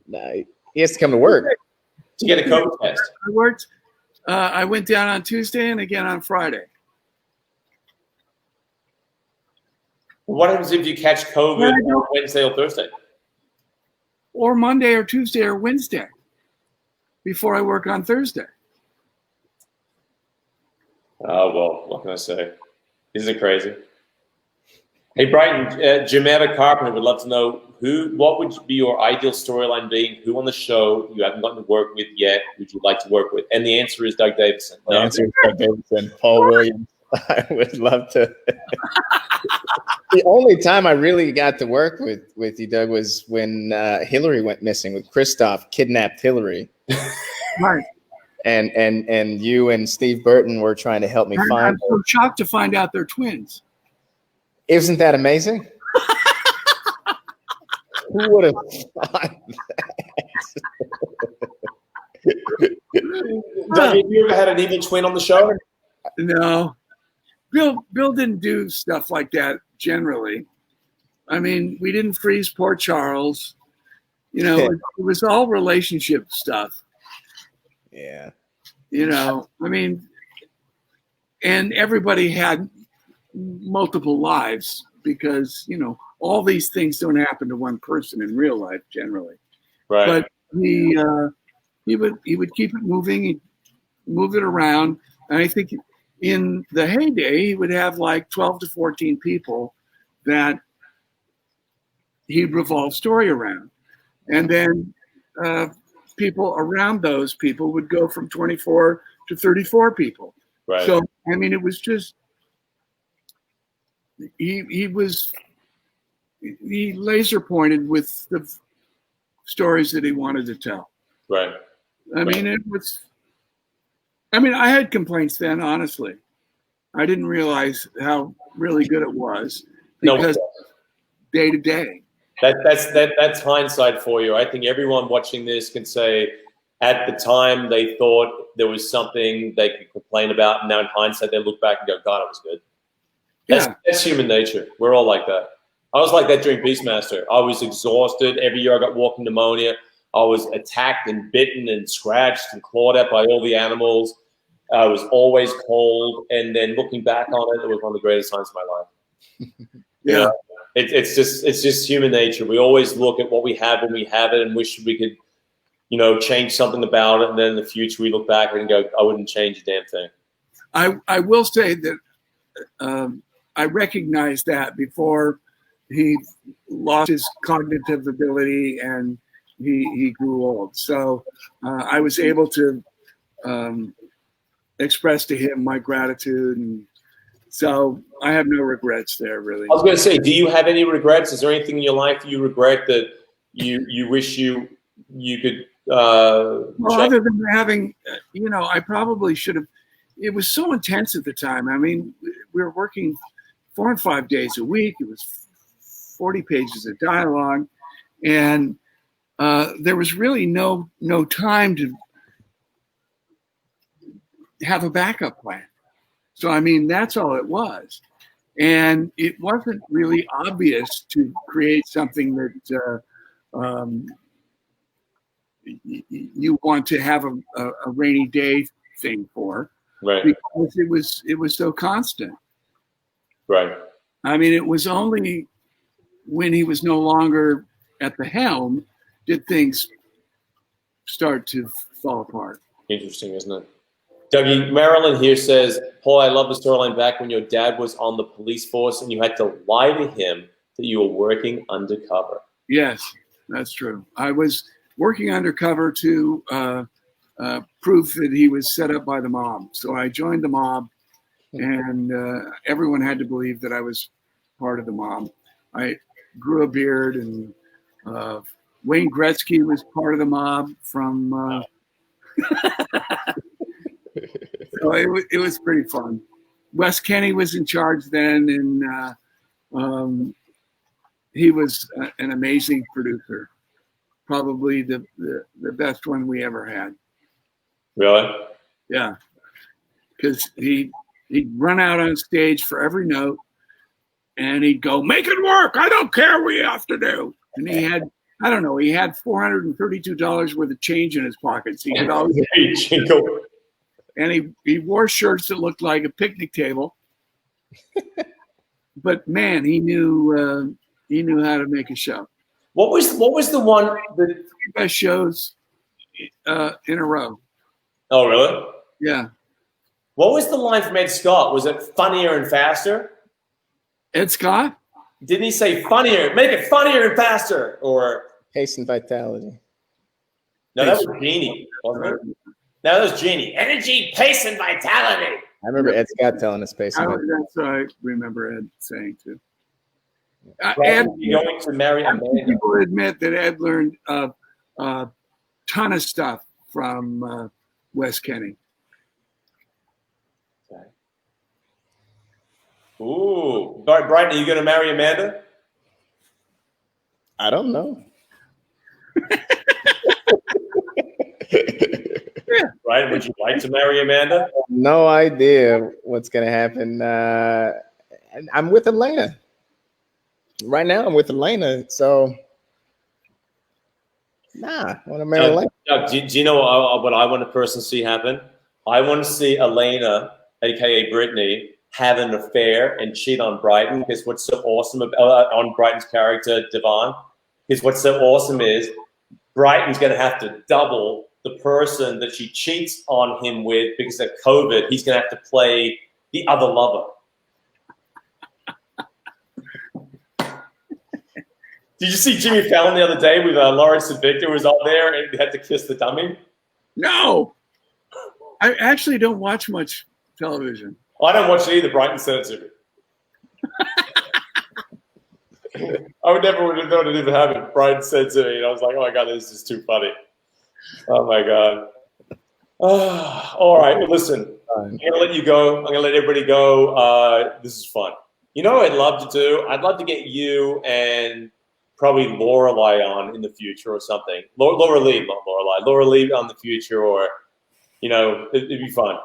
No, he has to come to work to get a COVID test. I worked. I went down on Tuesday and again on Friday. What happens if you catch COVID on Wednesday or Thursday? Or Monday or Tuesday or Wednesday before I work on Thursday. Oh, well, what can I say? Isn't it crazy? Hey, Bryton, Jametta Carpenter would love to know what would be your ideal storyline being? Who on the show you haven't gotten to work with yet would you like to work with? And the answer is Doug Davidson. The answer is Doug Davidson. Paul Williams. I would love to. The only time I really got to work with you, Doug, was when Hillary went missing, with Christoph kidnapped Hillary. Right. And you and Steve Burton were trying to help me find I'm so shocked to find out they're twins. Isn't that amazing? Who would have thought that? Doug, have you ever had an evil twin on the show? No. Bill didn't do stuff like that generally. I mean, we didn't freeze poor Charles. It was all relationship stuff. Yeah. I mean, and everybody had multiple lives because, all these things don't happen to one person in real life generally. Right. But he would keep it moving, he'd move it around. And I think in the heyday, he would have like 12 to 14 people that he'd revolve story around. And then people around those people would go from 24 to 34 people. Right. So, I mean, it was just, he laser pointed with the stories that he wanted to tell. Right. I mean, I had complaints then, honestly. I didn't realize how really good it was because day to day. That's hindsight for you. I think everyone watching this can say at the time they thought there was something they could complain about, and now in hindsight they look back and go, God, it was good. That's human nature. We're all like that. I was like that during Beastmaster. I was exhausted. Every year I got walking pneumonia. I was attacked and bitten and scratched and clawed at by all the animals. I was always cold. And then looking back on it, it was one of the greatest times of my life. Yeah. You know, it's just human nature. We always look at what we have when we have it and wish we could, change something about it. And then in the future we look back and go, I wouldn't change a damn thing. I will say that I recognized that before he lost his cognitive ability and he grew old. So I was able to express to him my gratitude. And so I have no regrets there, really. I was going to say, do you have any regrets? Is there anything in your life you regret that you wish you could well, other than having, I probably should have. It was so intense at the time. I mean, we were working 4 and 5 days a week. It was 40 pages of dialogue, and there was really no time to have a backup plan. So, I mean, that's all it was. And it wasn't really obvious to create something that you want to have a rainy day thing for. Right. Because it was so constant. Right. I mean, it was only when he was no longer at the helm did things start to fall apart. Interesting, isn't it? Dougie, Marilyn here says, Paul, I love the storyline back when your dad was on the police force and you had to lie to him that you were working undercover. Yes, that's true. I was working undercover to prove that he was set up by the mob. So I joined the mob, and everyone had to believe that I was part of the mob. I grew a beard, and Wayne Gretzky was part of the mob from so it was pretty fun. Wes Kenny was in charge then, and he was an amazing producer, probably the best one we ever had. Really? Yeah, because he'd run out on stage for every note, and he'd go, "Make it work! I don't care what you have to do." And he had, I don't know, he had $432 worth of change in his pockets. He could always, and he wore shirts that looked like a picnic table. But man, he knew how to make a show. What was the one that best shows in a row? Oh, really? Yeah. What was the line from Ed Scott? Was it funnier and faster? Ed Scott? Didn't he say funnier? Make it funnier and faster, or Pace and vitality. No, that was Genie, wasn't it? No, that was Genie. Energy, pace, and vitality. I remember Ed Scott telling us pace. That's what I remember Ed saying too. Ed, you're going to marry Amanda. People admit that Ed learned a ton of stuff from Wes Kenny. Okay. Ooh, Goddard Bryton, are you going to marry Amanda? I don't know. Right? Would you like to marry Amanda? No idea what's going to happen. I'm with Elena. Right now, I'm with Elena. So, I want to marry Elena. Do you know what I want to personally see happen? I want to see Elena, a.k.a. Brittany, have an affair and cheat on Bryton, because what's so awesome on Bryton's character, Devon, is what's so awesome is Bryton's going to have to double the person that she cheats on him with because of COVID. He's going to have to play the other lover. Did you see Jimmy Fallon the other day with Lawrence and Victor was up there and had to kiss the dummy? No. I actually don't watch much television. I don't watch it either. Bryton said it to me. I would never have known it even happened. Brian said to me, and I was like, "Oh my god, this is too funny." Oh my god. All right. Well, listen, I'm gonna let you go. I'm gonna let everybody go. This is fun. You know what I'd love to do? I'd love to get you and probably Lorelai on in the future or something. Laura Lee, not Lorelai. Laura Lee on the future, or it'd be fun.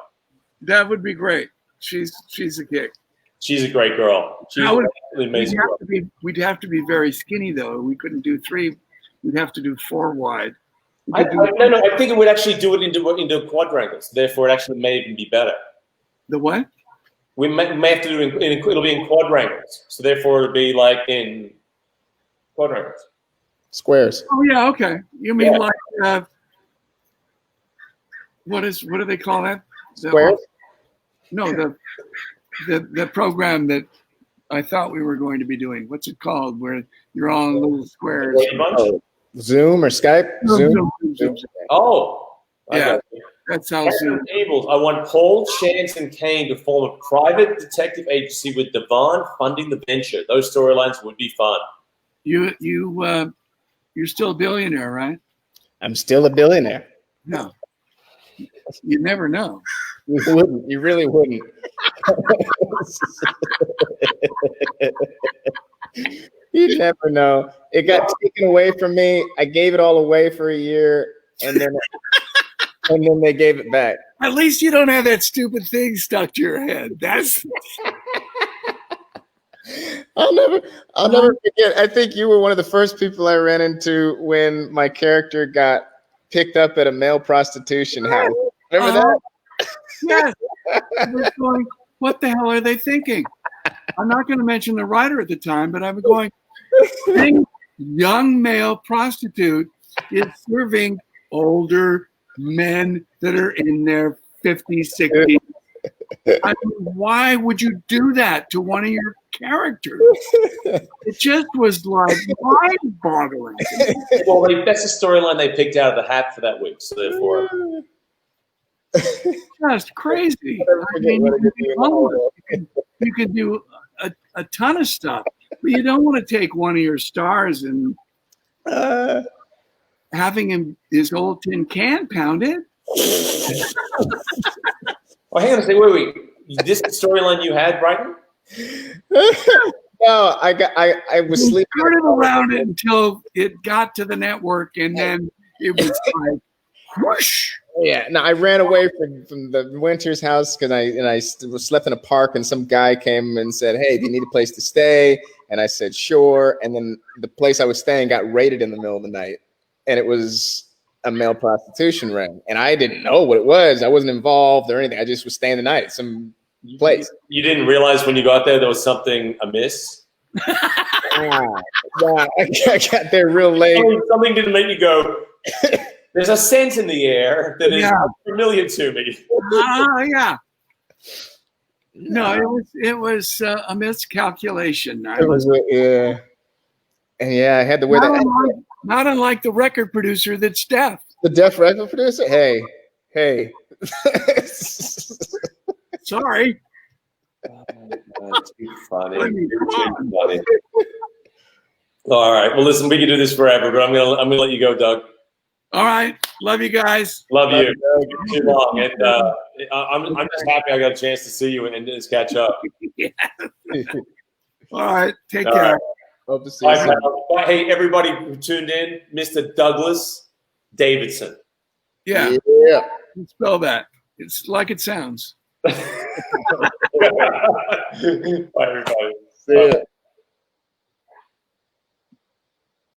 That would be great. She's a kick. She's a great girl. She's an amazing girl. We'd have to be very skinny though. We couldn't do 3. We'd have to do 4 wide. No. I think it would actually do it into quadrangles. Therefore, it actually may even be better. The what? We may have to do it'll be in quadrangles. So therefore, it'll be like in quadrangles. Squares. Oh yeah, okay. You mean like what do they call that? Squares? No, the program that I thought we were going to be doing. What's it called? Where you're all in little squares. Zoom or Skype? Zoom. Oh, yeah. That's how Zoom. Tables. I want Paul, Chance, and Kane to form a private detective agency with Devon funding the venture. Those storylines would be fun. You're still a billionaire, right? I'm still a billionaire. No. You never know. You wouldn't. You really wouldn't. You never know. It got taken away from me. I gave it all away for a year, and then they gave it back. At least you don't have that stupid thing stuck to your head. That's. I'll never forget. I think you were one of the first people I ran into when my character got picked up at a male prostitution house. Remember that? Yes. I was going, what the hell are they thinking? I'm not going to mention the writer at the time, but I was going, this young male prostitute is serving older men that are in their 50s, 60s. I mean, why would you do that to one of your characters? It just was like mind-boggling. Well, that's the storyline they picked out of the hat for that week. So therefore, just crazy. I mean, you can do a ton of stuff, but you don't want to take one of your stars and having his old tin can pounded. Oh, hang on a second. Wait. This storyline you had, Bryton? No, I was sleeping. Started around it until it got to the network, and then it was like whoosh. Yeah, no, I ran away from the Winter's house because I slept in a park, and some guy came and said, "Hey, do you need a place to stay?" And I said, "Sure." And then the place I was staying got raided in the middle of the night, and it was a male prostitution ring, and I didn't know what it was. I wasn't involved or anything. I just was staying the night at some place. You didn't realize when you got there was something amiss? Yeah, I got there real late. Something didn't make you go, there's a scent in the air that is familiar to me. Yeah. No, it was a miscalculation. It was, yeah. And yeah, I had to wear that. Not unlike the record producer that's deaf. The deaf record producer? Hey. Sorry. That's too funny. Funny. All right. Well, listen, we can do this forever, but I'm gonna let you go, Doug. All right. Love you guys. Love you. Too long, and I'm just happy I got a chance to see you and just catch up. Yeah. All right. Take care. Right. Hope to see you soon. Hey, everybody who tuned in, Mr. Douglas Davidson. Yeah. Spell that. It's like it sounds. Bye, everybody. See ya.